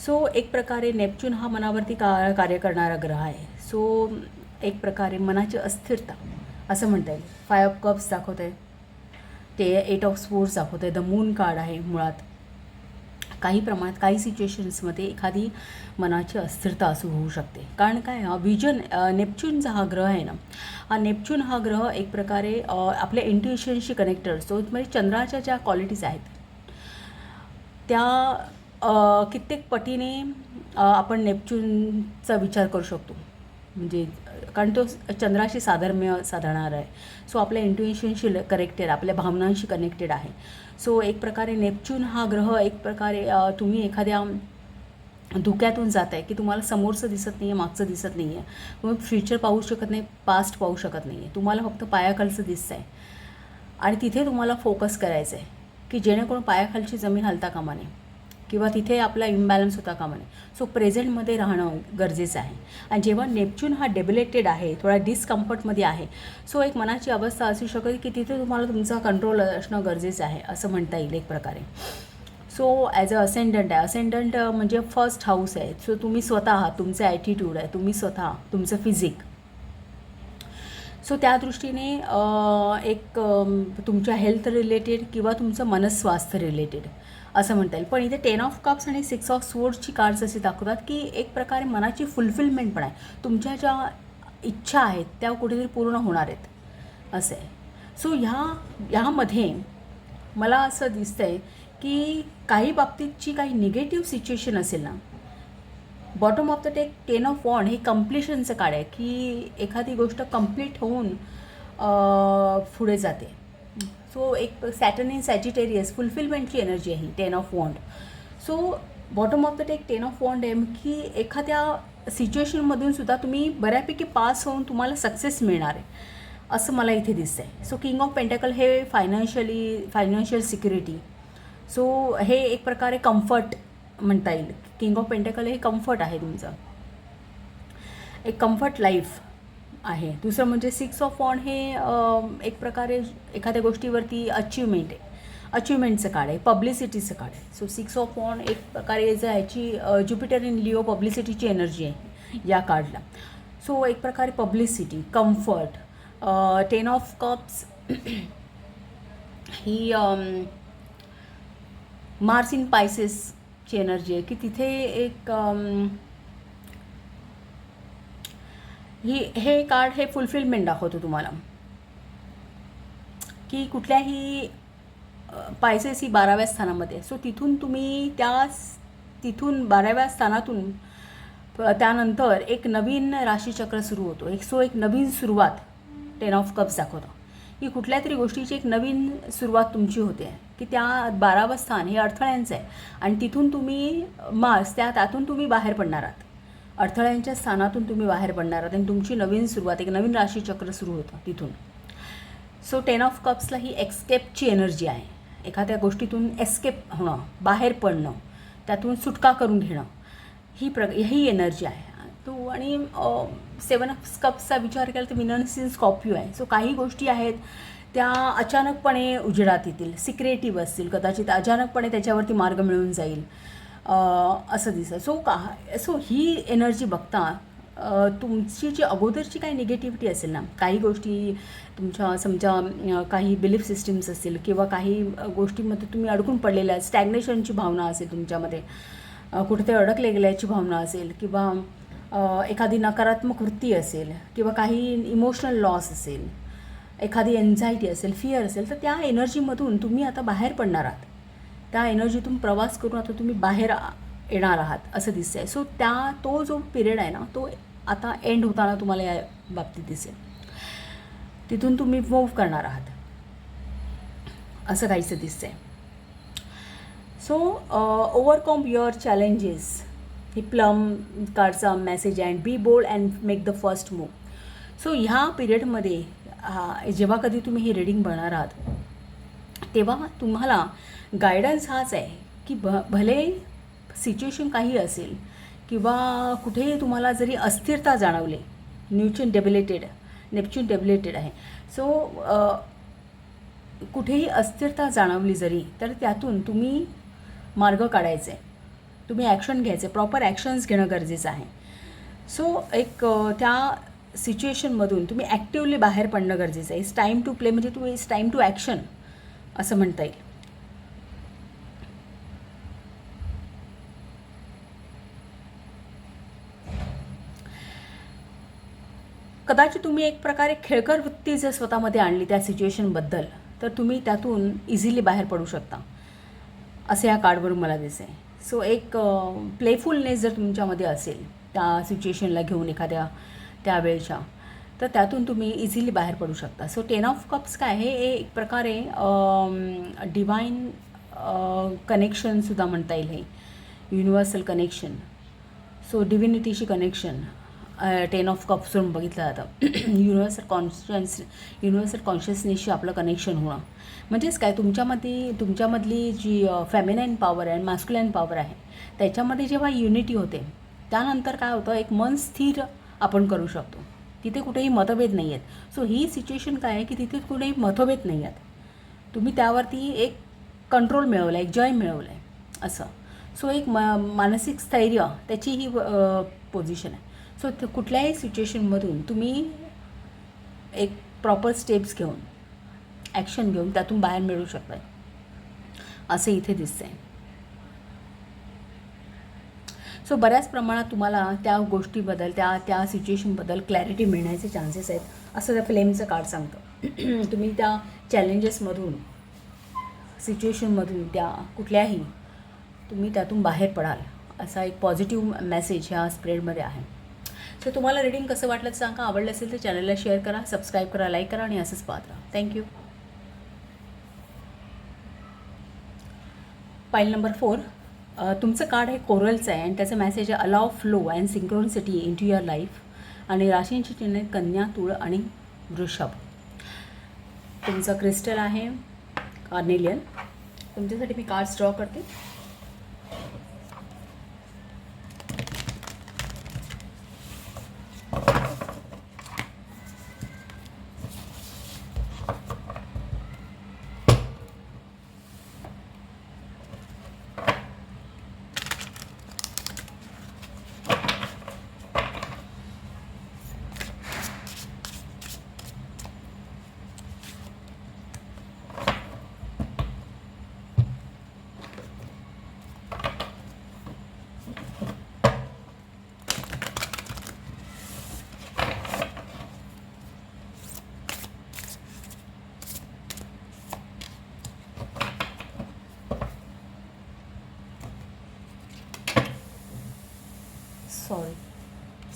सो एक प्रकारे नेपच्यून हा मनावरती कार्य करणारा ग्रह आहे. सो एक प्रकारे मनाची अस्थिरता असं म्हणता येईल. 5 ऑफ कप्स दाखवत आहे, ते 8 ऑफ स्पोर्ट्स दाखवत आहे. द मून कार्ड आहे. मुळात काही प्रमाणात काही सिच्युएशन्समध्ये एखादी मनाची अस्थिरता असू होऊ शकते. कारण काय, विजन नेपच्यूनचा हा ग्रह आहे ना, हा नेपच्यून हा ग्रह एक प्रकारे आपल्या इंट्युइशनशी कनेक्टेड असतो. म्हणजे चंद्राच्या ज्या क्वालिटीज आहेत त्या कित्येक पटीने आपण नेपच्यूनचा विचार करू शकतो. म्हणजे कारण तो चंद्राशी साधर्म्य साधणार आहे. सो आपल्या इंट्युइशनशी कनेक्टेड, आपल्या भावनांशी कनेक्टेड आहे. सो एक प्रकारे नेपच्यून हा ग्रह एक प्रकारे तुम्ही एखाद्या धुक्यातून जात आहे की तुम्हाला समोरचं दिसत नाही आहे, मागचं दिसत नाही आहे. तुम्ही फ्युचर पाहू शकत नाही, पास्ट पाहू शकत नाही आहे. तुम्हाला फक्त पायाखालचं दिसतं आहे आणि तिथे तुम्हाला फोकस करायचं आहे की जेणेकरून पायाखालची जमीन हलता कामा नये किंवा तिथे आपला इम्बॅलन्स होता कामा नये. सो प्रेझेंटमध्ये राहणं गरजेचं आहे. आणि जेव्हा नेपच्यून हा डेबिलेटेड आहे, थोडा डिस्कम्फर्टमध्ये आहे, सो एक मनाची अवस्था असू शकते की तिथे तुम्हाला तुमचा कंट्रोल असणं गरजेचं आहे असं म्हणता येईल एक प्रकारे. सो ॲज अ असेंडंट आहे. असेंडंट म्हणजे फर्स्ट हाऊस आहे. सो तुम्ही स्वतः आहात, तुमचं ॲटिट्यूड आहे, तुम्ही स्वतः, तुमचं फिजिक. सो त्या दृष्टीने एक तुमच्या हेल्थ रिलेटेड किंवा तुमचं मनस्वास्थ्य रिलेटेड असं म्हणता येईल. पण इथे 10 ऑफ कप्स आणि 6 ऑफ स्वॉर्ड्सची कार्ड्स असे दाखवतात की एक प्रकारे मनाची फुलफिलमेंट पण आहे. तुमच्या ज्या इच्छा आहेत त्या कुठेतरी पूर्ण होणार आहेत असं आहे. सो ह्यामध्ये मला असं दिसतं आहे की काही बाबतीतची काही निगेटिव्ह सिच्युएशन असेल ना, bottom of the deck 10 of wand हे कम्प्लिशनचं कार्ड आहे की एखादी गोष्ट कंप्लीट होऊन पुढे जाते. सो एक सॅटर्न इन सॅजिटेरियस फुलफिलमेंटची एनर्जी आहे ही 10 of wand. So bottom of the deck 10 of wand आहे की एखाद्या सिच्युएशनमधून सुद्धा तुम्ही बऱ्यापैकी पास होऊन तुम्हाला सक्सेस मिळणार आहे असं मला इथे दिसतं आहे. सो किंग ऑफ पेंटॅकल हे फायनान्शियल सिक्युरिटी. सो हे एक प्रकारे कम्फर्ट म्हणता येईल. किंग ऑफ पेंटॅकल हे कम्फर्ट आहे तुमचं, एक कम्फर्ट लाईफ आहे. दुसरं म्हणजे 6 ऑफ वॉन्ड हे एक प्रकारे एखाद्या गोष्टीवरती अचिव्हमेंटचं कार्ड आहे, पब्लिसिटीचं कार्ड आहे. सो 6 ऑफ वॉन्ड एक प्रकारे ह्याची ज्युपिटर इन लिओ पब्लिसिटीची एनर्जी आहे या कार्डला. सो एक प्रकारे पब्लिसिटी, कम्फर्ट. 10 ऑफ कप्स ही मार्स इन पायसेसची एनर्जी आहे की तिथे एक हे कार्ड हे फुलफिलमेंट दाखवतो तुम्हाला की कुठल्याही पायसेस ही 12व्या स्थानामध्ये. सो तिथून तुम्ही तिथून 12व्या स्थानातून त्यानंतर एक नवीन राशीचक्र सुरू होतो. एक नवीन सुरुवात 10 ऑफ कप्स दाखवतो की कुठल्या तरी गोष्टीची एक नवीन सुरुवात तुमची होते की त्या 12वं स्थान हे अडथळ्यांचं आहे आणि तिथून तुम्ही त्यातून तुम्ही बाहेर पडणार आहात. अडथळ्यांच्या स्थानातून तुम्ही बाहेर पडणार आहात आणि तुमची नवीन सुरुवात, एक नवीन राशीचक्र सुरू होतं तिथून. सो 10 ऑफ कप्सला ही एक्स्केपची एनर्जी आहे. एखाद्या गोष्टीतून एस्केप होणं, बाहेर पडणं, त्यातून सुटका करून घेणं, ही एनर्जी आहे. तो आणि 7 ऑफ कप्सचा विचार केला तर विनस इन स्कॉर्पिओ आहे. सो काही गोष्टी आहेत त्या अचानकपणे उजेडात येतील, सिक्रेटिव्ह असतील, कदाचित अचानकपणे त्याच्यावरती मार्ग मिळून जाईल असं दिसतं. सो ही एनर्जी बघता तुमची जी अगोदरची काही निगेटिव्हिटी असेल ना, काही गोष्टी तुमच्या समजा काही बिलीफ सिस्टीम्स असतील किंवा काही गोष्टींमध्ये तुम्ही अडकून पडलेल्या, स्टॅग्नेशनची भावना असेल तुमच्यामध्ये, कुठेतरी अडकले गेल्याची भावना असेल किंवा एखादी नकारात्मक वृत्ती असेल किंवा काही इमोशनल लॉस असेल, एखादी एन्झायटी असेल, फिअर असेल, तर त्या एनर्जीमधून तुम्ही आता बाहेर पडणार आहात. त्या एनर्जीतून प्रवास करून आता तुम्ही बाहेर येणार आहात असं दिसतं आहे. सो तो जो पिरियड आहे ना, तो आता एंड होताना तुम्हाला या बाबतीत दिसेल. तिथून तुम्ही मूव्ह करणार आहात असं काहीसं दिसतं आहे. सो ओव्हरकम युअर चॅलेंजेस ही प्लम कार्डचा मेसेज आहे. And be bold and make the first move. So ह्या पिरियडमध्ये जेव्हा कधी तुम्ही ही रीडिंग बघणार आहात तेव्हा तुम्हाला गायडन्स हाच आहे की भले सिच्युएशन काही असेल किंवा कुठेही तुम्हाला जरी अस्थिरता जाणवली, नेपच्यून डेबिलेटेड आहे. सो कुठेही अस्थिरता जाणवली जरी तर त्यातून तुम्ही मार्ग काढायचे, तुम्ही ॲक्शन घ्यायचे, प्रॉपर ॲक्शन्स घेणं गरजेचं आहे. सो एक त्या सिच्युएशनमधून तुम्ही ॲक्टिवली बाहेर पडणं गरजेचं आहे. इट्स टाईम टू प्ले म्हणजे इट्स टाईम टू ॲक्शन असं म्हणता येईल. कदाचित तुम्ही एक प्रकारे खेळकर वृत्ती जर स्वतःमध्ये आणली त्या सिच्युएशनबद्दल तर तुम्ही त्यातून इझिली बाहेर पडू शकता असं या कार्डवरून मला दिसतं आहे. सो एक प्लेफुलनेस जर तुमच्यामध्ये असेल त्या सिच्युएशनला घेऊन एखाद्या त्यावेळेच्या, तर त्यातून तुम्ही इझिली बाहेर पडू शकता. सो 10 ऑफ कप्स काय हे एक प्रकारे डिवाइन कनेक्शनसुद्धा म्हणता येईल. हे युनिव्हर्सल कनेक्शन, सो डिव्हिनिटीशी कनेक्शन 10 ऑफ कप्सवरून बघितलं जातं. युनिव्हर्सल कॉन्शियसनेसशी आपलं कनेक्शन होणं म्हणजेच काय, तुमच्यामधली जी फेमिनाईन पॉवर आहे, मॅस्क्युलाईन पॉवर आहे, त्याच्यामध्ये जेव्हा युनिटी होते त्यानंतर काय होतं, एक मन स्थिर आपण करू शकतो. तिथे कुठेही मतभेद नाही आहेत. सो ही सिच्युएशन काय आहे की तिथे कुठेही मतभेद नाही आहेत, तुम्ही त्यावरती एक कंट्रोल मिळवला, एक जय मिळवलं आहे असं. सो एक मानसिक स्थैर्य त्याची ही पोझिशन आहे. सो कुठल्याही सिच्युएशनमधून तुम्ही एक प्रॉपर स्टेप्स घेऊन, ॲक्शन घेऊन त्यातून बाहेर मिळू शकता असं इथे दिसतं आहे. सो बऱ्याच प्रमाणात तुम्हाला त्या गोष्टीबद्दल त्या सिच्युएशनबद्दल क्लॅरिटी मिळण्याचे चान्सेस आहेत असं त्या फ्लेमचं कार्ड सांगतं. तुम्ही त्या चॅलेंजेसमधून सिच्युएशनमधून त्या कुठल्याही तुम्ही त्यातून बाहेर पडाल असा एक पॉझिटिव्ह मेसेज ह्या स्प्रेडमध्ये आहे. सो तुम्हाला रीडिंग कसं वाटलं सांगा. आवडलं असेल तर चॅनलला शेअर करा, सबस्क्राईब करा, लाईक करा आणि असंच पाहत राहा. थँक्यू. पाईल नंबर 4. तुमचं कार्ड हे कोरलचं आहे आणि त्याचं मेसेज आहे allow flow and synchronicity into your life. आणि राशींची चिन्ह आहेत कन्या, तुळ आणि वृषभ. तुमचं क्रिस्टल आहे कार्नेलियन. तुमच्यासाठी मी कार्ड्स ड्रॉ करते.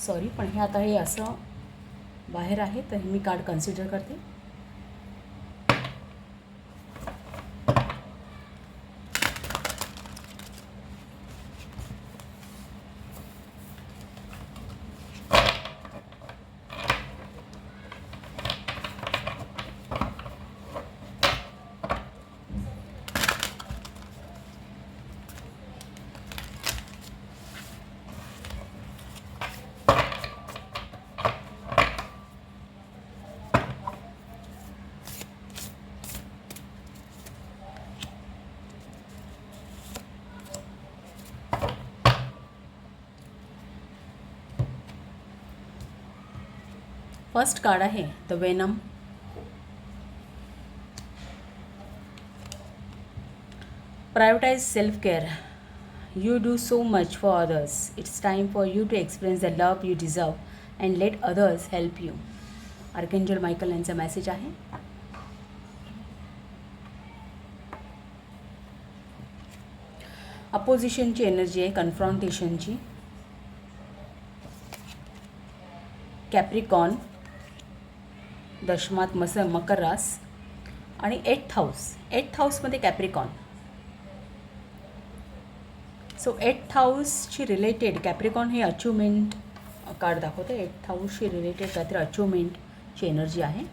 सॉरी पण हे आता हे असं बाहेर आहे तर हे मी कार्ड कन्सिडर करते. फर्स्ट कार्ड आहे the venom. Prioritize self care. You do so much for others. It's time for you to experience the love you deserve and let others help you. Archangel Michael यांचा message आहे. अपोजिशनची energy आहे कन्फ्रॉन्टेशनची. कॅप्रिकॉन दशमात मकर रास आणि 8th हाऊसमध्ये कॅप्रिकॉन. So 8th हाऊसशी related कॅप्रिकॉन हे achievement card दाखवते. 8th हाऊसशी related काहीतरी अचिव्हमेंटची एनर्जी आहे.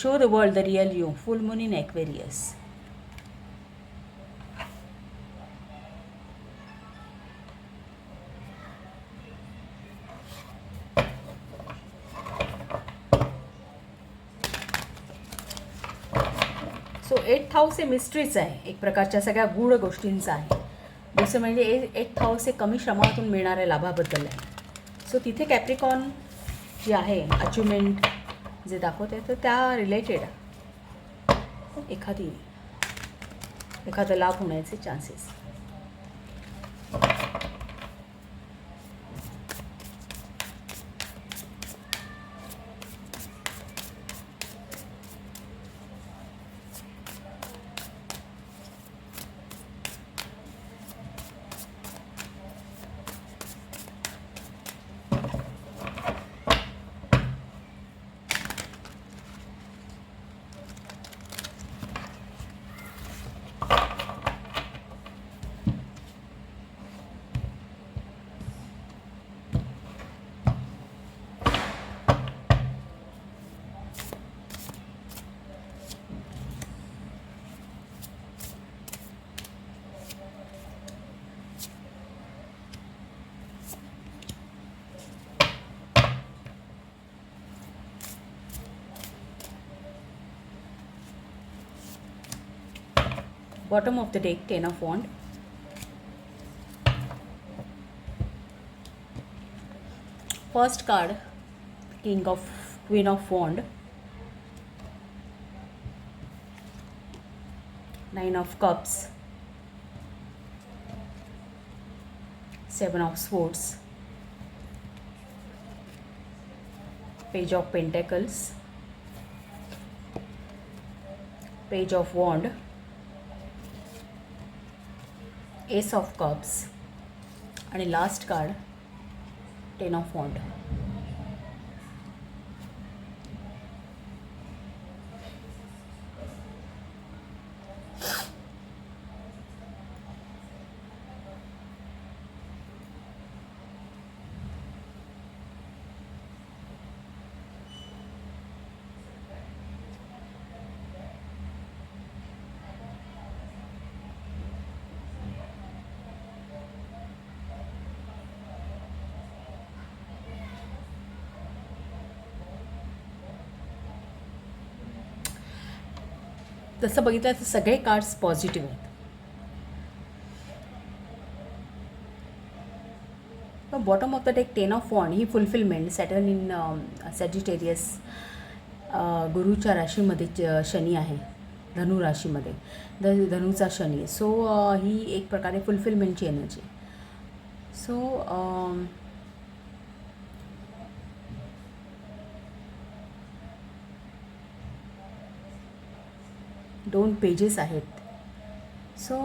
Show the world the real you. Full moon in Aquarius. So 8th house हे मिस्ट्रीच आहे, एक प्रकारच्या सगळ्या गूढ गोष्टींचा आहे. दुसरं म्हणजे 8th हाऊस हे कमी श्रमातून मिळणाऱ्या लाभाबद्दल आहे. सो तिथे कॅप्रिकॉन जी आहे अचिव्हमेंट जे दाखवते तर त्या रिलेटेड एखादा लाभ होण्याचे chances. Bottom of the deck, 10 of Wand. First card, Queen of Wand. 9 of Cups. 7 of Swords, Page of Pentacles, Page of Wand, Ace of Cups आणि लास्ट कार्ड 10 of Wand. तसं बघितलं तर सगळे कार्ड्स पॉझिटिव्ह आहेत. Bottom of the deck 10 of Wand ही fulfilment, Saturn in Sagittarius, गुरुच्या राशीमध्ये शनी आहे, धनु राशीमध्ये, धनुचा शनी. सो ही एक प्रकारे फुलफिलमेंटची एनर्जी. सो 2 पेजेस आहेत. सो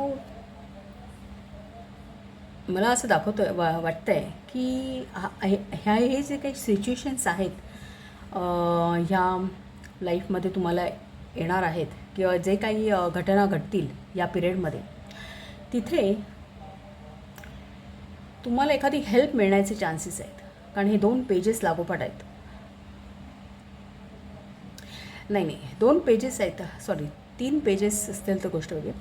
मला असं वाटतं आहे की हे जे काही सिच्युएशन्स आहेत ह्या लाईफमध्ये तुम्हाला येणार आहेत किंवा जे काही घटना घडतील या पिरियडमध्ये, तिथे तुम्हाला एखादी हेल्प मिळण्याचे चान्सेस आहेत. कारण हे 2 पेजेस लागोपाठ आहेत. नाही 2 पेजेस आहेत, सॉरी 3 पेजेस असतील तर गोष्ट वेगळी.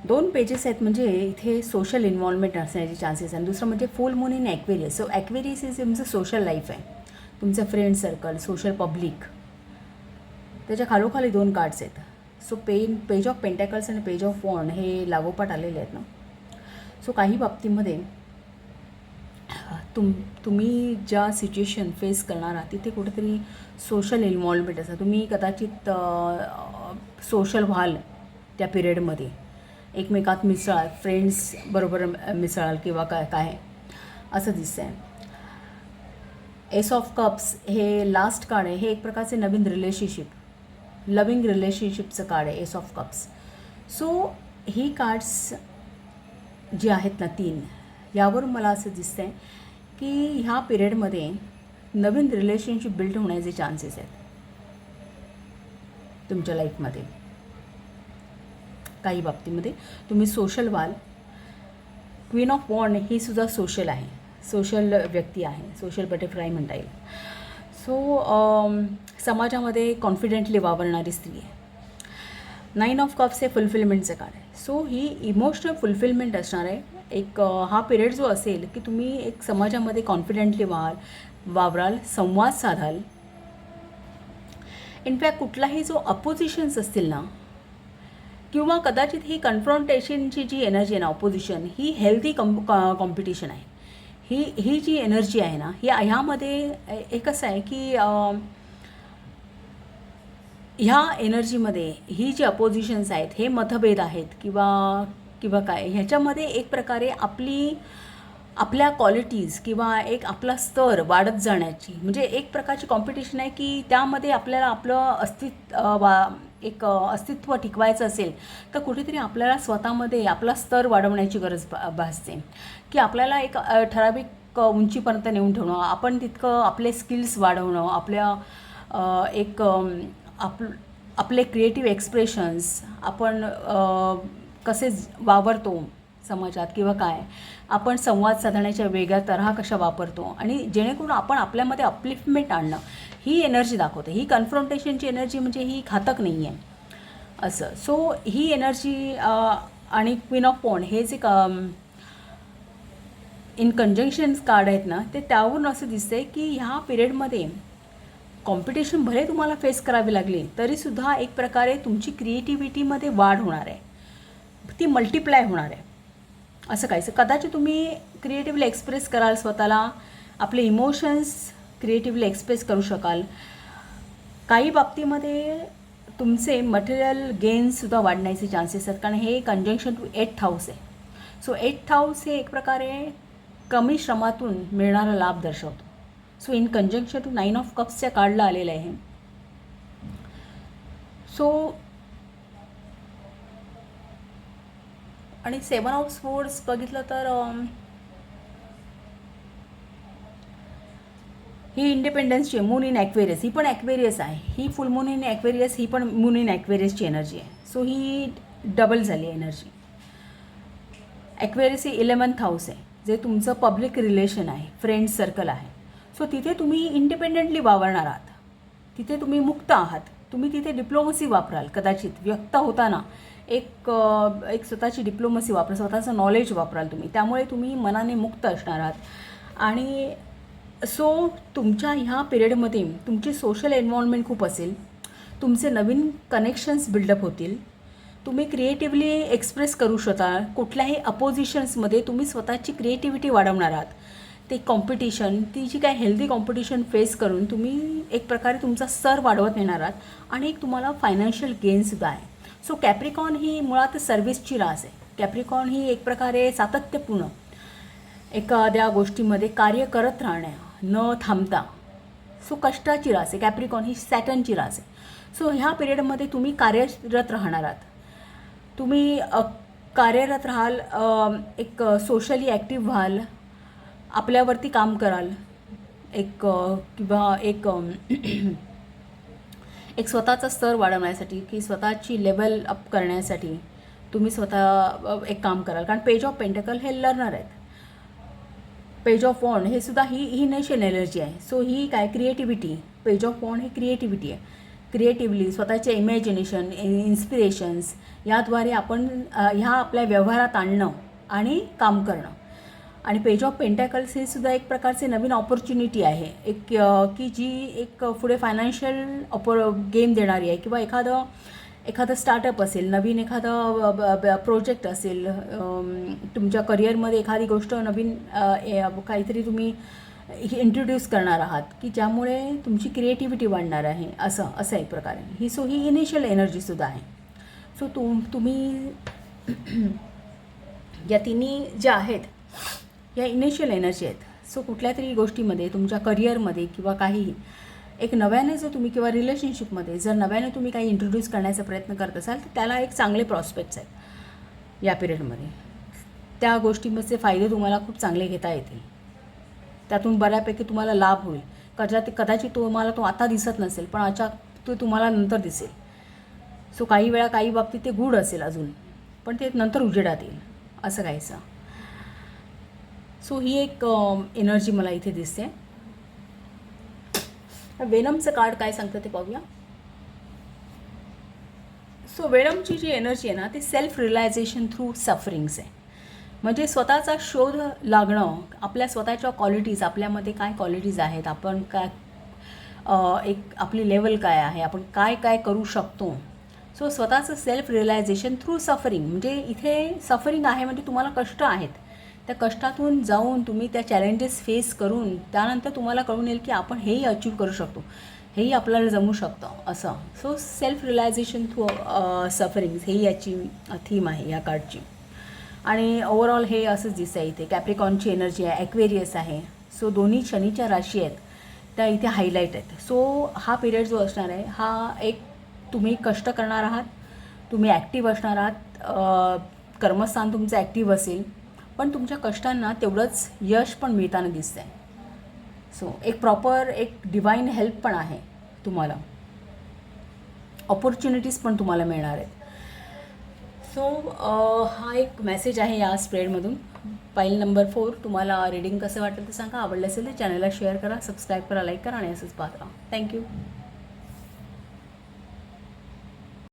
2 पेजेस आहेत म्हणजे इथे सोशल इन्व्हॉल्वमेंट असण्याचे चान्सेस आहे. दुसरं म्हणजे full moon in Aquarius. So Aquarius is तुमचं सोशल लाईफ आहे, तुमचं फ्रेंड सर्कल, सोशल पब्लिक. त्याच्या खालोखाली 2 कार्ड्स आहेत. सो पेज ऑफ पेंटॅकल्स आणि पेज ऑफ वॉन्ड हे लागोपाठ आलेले आहेत ना. सो काही बाबतीमध्ये तुम्ही ज्या सिच्युएशन फेस करणार आहात तिथे कुठेतरी सोशल इन्व्हॉल्वमेंट असतं. तुम्ही कदाचित सोशल व्हाल त्या पिरियडमध्ये, एकमेकात मिसळाल, फ्रेंड्स बरोबर मिसळाल किंवा काय असं दिसतं आहे. एस ऑफ कप्स हे लास्ट कार्ड आहे. हे एक प्रकारचे नवीन रिलेशनशिप, लविंग रिलेशनशिपचं कार्ड आहे एस ऑफ कप्स. सो ही कार्ड्स जी आहेत ना 3, यावरून मला असं दिसतं आहे की ह्या पिरियडमध्ये नवीन रिलेशनशिप बिल्ड होण्याचे चान्सेस आहेत तुमच्या लाईफमध्ये. काही बाबतीमध्ये तुम्ही सोशल व्हाल. क्वीन ऑफ वॉन्ड ही सुद्धा सोशल आहे, सोशल व्यक्ती आहे, सोशल बटरफ्लाय म्हणता येईल. सो समाजामध्ये कॉन्फिडेंटली वावरणारी स्त्री आहे. 9 ऑफ कप्स हे फुलफिलमेंटचं कार्ड आहे. सो ही इमोशनल फुलफिलमेंट असणार आहे. एक हा पिरियड जो असेल की तुम्ही एक समाजामध्ये कॉन्फिडेंटली वावराल, संवाद साधाल. इनफॅक्ट कुठलाही जो अपोजिशन्स असतील ना, किंवा कदाचित ही कन्फ्रॉन्टेशनची जी एनर्जी आहे ना, ऑपोजिशन, ही हेल्दी कॉम्पिटिशन आहे. ही जी एनर्जी आहे ना, ह्यामध्ये एक असं आहे की ह्या एनर्जीमध्ये ही जी अपोजिशन्स आहेत, हे मतभेद आहेत किंवा काय, ह्याच्यामध्ये एक प्रकारे आपल्या क्वालिटीज किंवा एक आपला स्तर वाढत जाण्याची, म्हणजे एक प्रकारची कॉम्पिटिशन आहे की त्यामध्ये आपल्याला आपलं अस्तित्व टिकवायचं असेल तर कुठेतरी आपल्याला स्वतःमध्ये आपला स्तर वाढवण्याची गरज भासते. की आपल्याला एक ठराविक उंचीपर्यंत नेऊन ठेवणं, आपण तितकं आपले स्किल्स वाढवणं, आपले क्रिएटिव्ह एक्सप्रेशन्स, आपण कसे वावरतो समाजात किंवा काय, आपण संवाद साधण्याच्या वेगळ्या तऱ्हा कशा वापरतो, आणि जेणेकरून आपण आपल्यामध्ये अपलिफ्टमेंट आणणं, ही एनर्जी दाखवते. ही कन्फ्रॉन्टेशनची एनर्जी म्हणजे ही घातक नाही आहे असं. सो ही एनर्जी आणि क्वीन ऑफ वॉन्ड हे जे इन कंजंक्शन कार्ड आहेत ना, ते त्यावरून असं दिसतंय की ह्या पिरियडमध्ये कॉम्पिटिशन भले तुम्हाला फेस करावी लागली तरीसुद्धा एक प्रकारे तुमची क्रिएटिव्हिटीमध्ये वाढ होणार आहे, ती मल्टिप्लाय होणार आहे असं काहीचं. कदाचित तुम्ही क्रिएटिव्हली एक्सप्रेस कराल स्वतःला, आपले इमोशन्स क्रिएटिव्हली एक्सप्रेस करू शकाल. काही बाबतीमध्ये तुमचे मटेरियल गेन्ससुद्धा वाढण्याचे चान्सेस आहेत, कारण हे कंजंक्शन टू 8th हाऊस आहे. सो 8th हाऊस हे एक प्रकारे कमी श्रमातून मिळणारा लाभ दर्शवतो. So in conjunction to 9 of कप्सच्या कार्डला आलेलं आहे. सो आणि 7 ऑफ स्पोर्ट्स बघितलं तर ही इंडिपेंडन्सची मून इन ॲक्वेरियस, ही पण ॲक्वेरियस आहे. ही फुल मून इन ॲक्वेरियस, ही पण मून इन ॲक्वेरियसची एनर्जी आहे. सो ही डबल झाली एनर्जी. ॲक्वेरियस ही 11th हाऊस आहे, जे तुमचं पब्लिक रिलेशन आहे, फ्रेंड सर्कल आहे. सो तिथे तुम्ही इंडिपेंडेंटली वावरणार आहात, तिथे तुम्ही मुक्त आहात. तुम्ही तिथे डिप्लोमसी वापराल, कदाचित व्यक्त होताना एक स्वतःची डिप्लोमसी वापराल, स्वतःचं नॉलेज वापराल तुम्ही. त्यामुळे तुम्ही मनाने मुक्त असणार आहात. आणि सो तुमच्या ह्या पिरियडमध्ये तुमची सोशल एन्व्हायरमेंट खूप असेल, तुमचे नवीन कनेक्शन्स बिल्डअप होतील, तुम्ही क्रिएटिव्हली एक्सप्रेस करू शकाल. कुठल्याही अपोजिशन्समध्ये तुम्ही स्वतःची क्रिएटिव्हिटी वाढवणार आहात. ते कॉम्पिटिशन, ती जी काय हेल्दी कॉम्पिटिशन फेस करून तुम्ही एक प्रकारे तुमचा स्तर वाढवत येणार आहात. आणि एक तुम्हाला फायनान्शियल गेनसुद्धा आहे. सो कॅप्रिकॉन ही मुळात सर्व्हिसची रास आहे. कॅप्रिकॉन ही एक प्रकारे सातत्यपूर्ण एखाद्या गोष्टीमध्ये कार्य करत राहण्या न थांबता. सो कष्टाची रास आहे. कॅप्रिकॉन ही सॅटर्नची रास आहे. सो ह्या पिरियडमध्ये तुम्ही कार्यरत राहणार आहात. तुम्ही कार्यरत राहाल, एक सोशली ॲक्टिव्ह व्हाल, आपल्यावरती काम कराल, किंवा एक स्वतःचा स्तर वाढवण्यासाठी की स्वतःची लेवल अप करण्यासाठी तुम्ही स्वतः एक काम कराल. कारण पेज ऑफ पेंटकल हे लर्नर आहेत. पेज ऑफ वॉन्ड हे सुद्धा ही नेशन एनर्जी आहे. सो ही काय क्रिएटिव्हिटी, पेज ऑफ वॉन्ड हे क्रिएटिव्हिटी आहे. क्रिएटिव्हली स्वतःचे इमॅजिनेशन, इन्स्पिरेशन्स याद्वारे आपण ह्या आपल्या व्यवहारात आणणं आणि काम करणं. आणि पेज ऑफ पेंटॅकल्स हे सुद्धा एक प्रकारचे नवीन ऑपॉर्च्युनिटी आहे, की जी एक पुढे फायनान्शियल गेम देणारी आहे. किंवा एखादं स्टार्टअप असेल, नवीन एखादं प्रोजेक्ट असेल, तुमच्या करिअरमध्ये एखादी गोष्ट नवीन काहीतरी तुम्ही इंट्रोड्यूस करणार आहात, की ज्यामुळे तुमची क्रिएटिव्हिटी वाढणार आहे. असं एक प्रकारे ही इनिशियल एनर्जीसुद्धा आहे. सो तुम्ही या तिन्ही ज्या आहेत या इनिशियल एनर्जी आहेत. सो कुठल्या तरी गोष्टीमध्ये तुमच्या करिअरमध्ये किंवा काहीही एक नव्याने जर तुम्ही किंवा रिलेशनशिपमध्ये जर नव्याने तुम्ही काही इंट्रोड्यूस करण्याचा प्रयत्न करत असाल तर त्याला एक चांगले प्रॉस्पेक्ट्स आहेत या पिरियडमध्ये. त्या गोष्टीमध्ये फायदे तुम्हाला खूप चांगले घेता येतील. त्यातून बऱ्यापैकी तुम्हाला लाभ होईल. कदाचित तुम्हाला तो आता दिसत नसेल, पण तो तुम्हाला नंतर दिसेल. सो काही वेळा काही बाबतीत ते गूढ असेल अजून, पण ते नंतर उजेडात येईल, असं काहीसं. सो ही एक एनर्जी मला इथे दिसते. वेनमचं कार्ड काय सांगतं ते पाहूया. सो वेनमची जी एनर्जी आहे ना, ती सेल्फ रिअलायझेशन थ्रू सफरिंग्स आहे. म्हणजे स्वतःचा शोध लागणं, आपल्या स्वतःच्या क्वालिटीज, आपल्यामध्ये काय क्वालिटीज आहेत, आपण काय एक आपली लेवल काय आहे, आपण काय काय करू शकतो. सो स्वतःचं सेल्फ रिअलायझेशन थ्रू सफरिंग. म्हणजे इथे सफरिंग आहे म्हणजे तुम्हाला कष्ट आहेत. त्या कष्टातून जाऊन तुम्ही त्या चॅलेंजेस फेस करून त्यानंतर तुम्हाला कळून येईल की आपण हेही अचीव करू शकतो, हेही आपल्याला जमू शकतं असं. So self realisation through sufferings ही याची थीम आहे या कार्डची. आणि ओव्हरऑल हे असंच दिसतं इथे. कॅप्रिकॉनची एनर्जी आहे, ॲक्वेरियस आहे. सो दोन्ही शनीच्या राशी आहेत त्या इथे हायलाईट आहेत. सो हा पिरियड जो असणार आहे हा एक तुम्ही कष्ट करणार आहात, तुम्ही ॲक्टिव्ह असणार आहात, कर्मस्थान तुमचं ॲक्टिव्ह असेल, पण तुमच्या कष्टांना तेवढंच यश पण मिळताना दिसतं आहे. सो एक प्रॉपर एक डिवाइन हेल्प पण आहे तुम्हाला, ऑपॉर्च्युनिटीज पण तुम्हाला मिळणार आहेत. सो हा एक मेसेज आहे या स्प्रेडमधून. File number 4. तुम्हाला रीडिंग कसं वाटेल ते सांगा. आवडलं असेल तर चॅनलला शेअर करा, सबस्क्राईब करा, लाईक करा आणि असंच पाहत राहा. थँक्यू.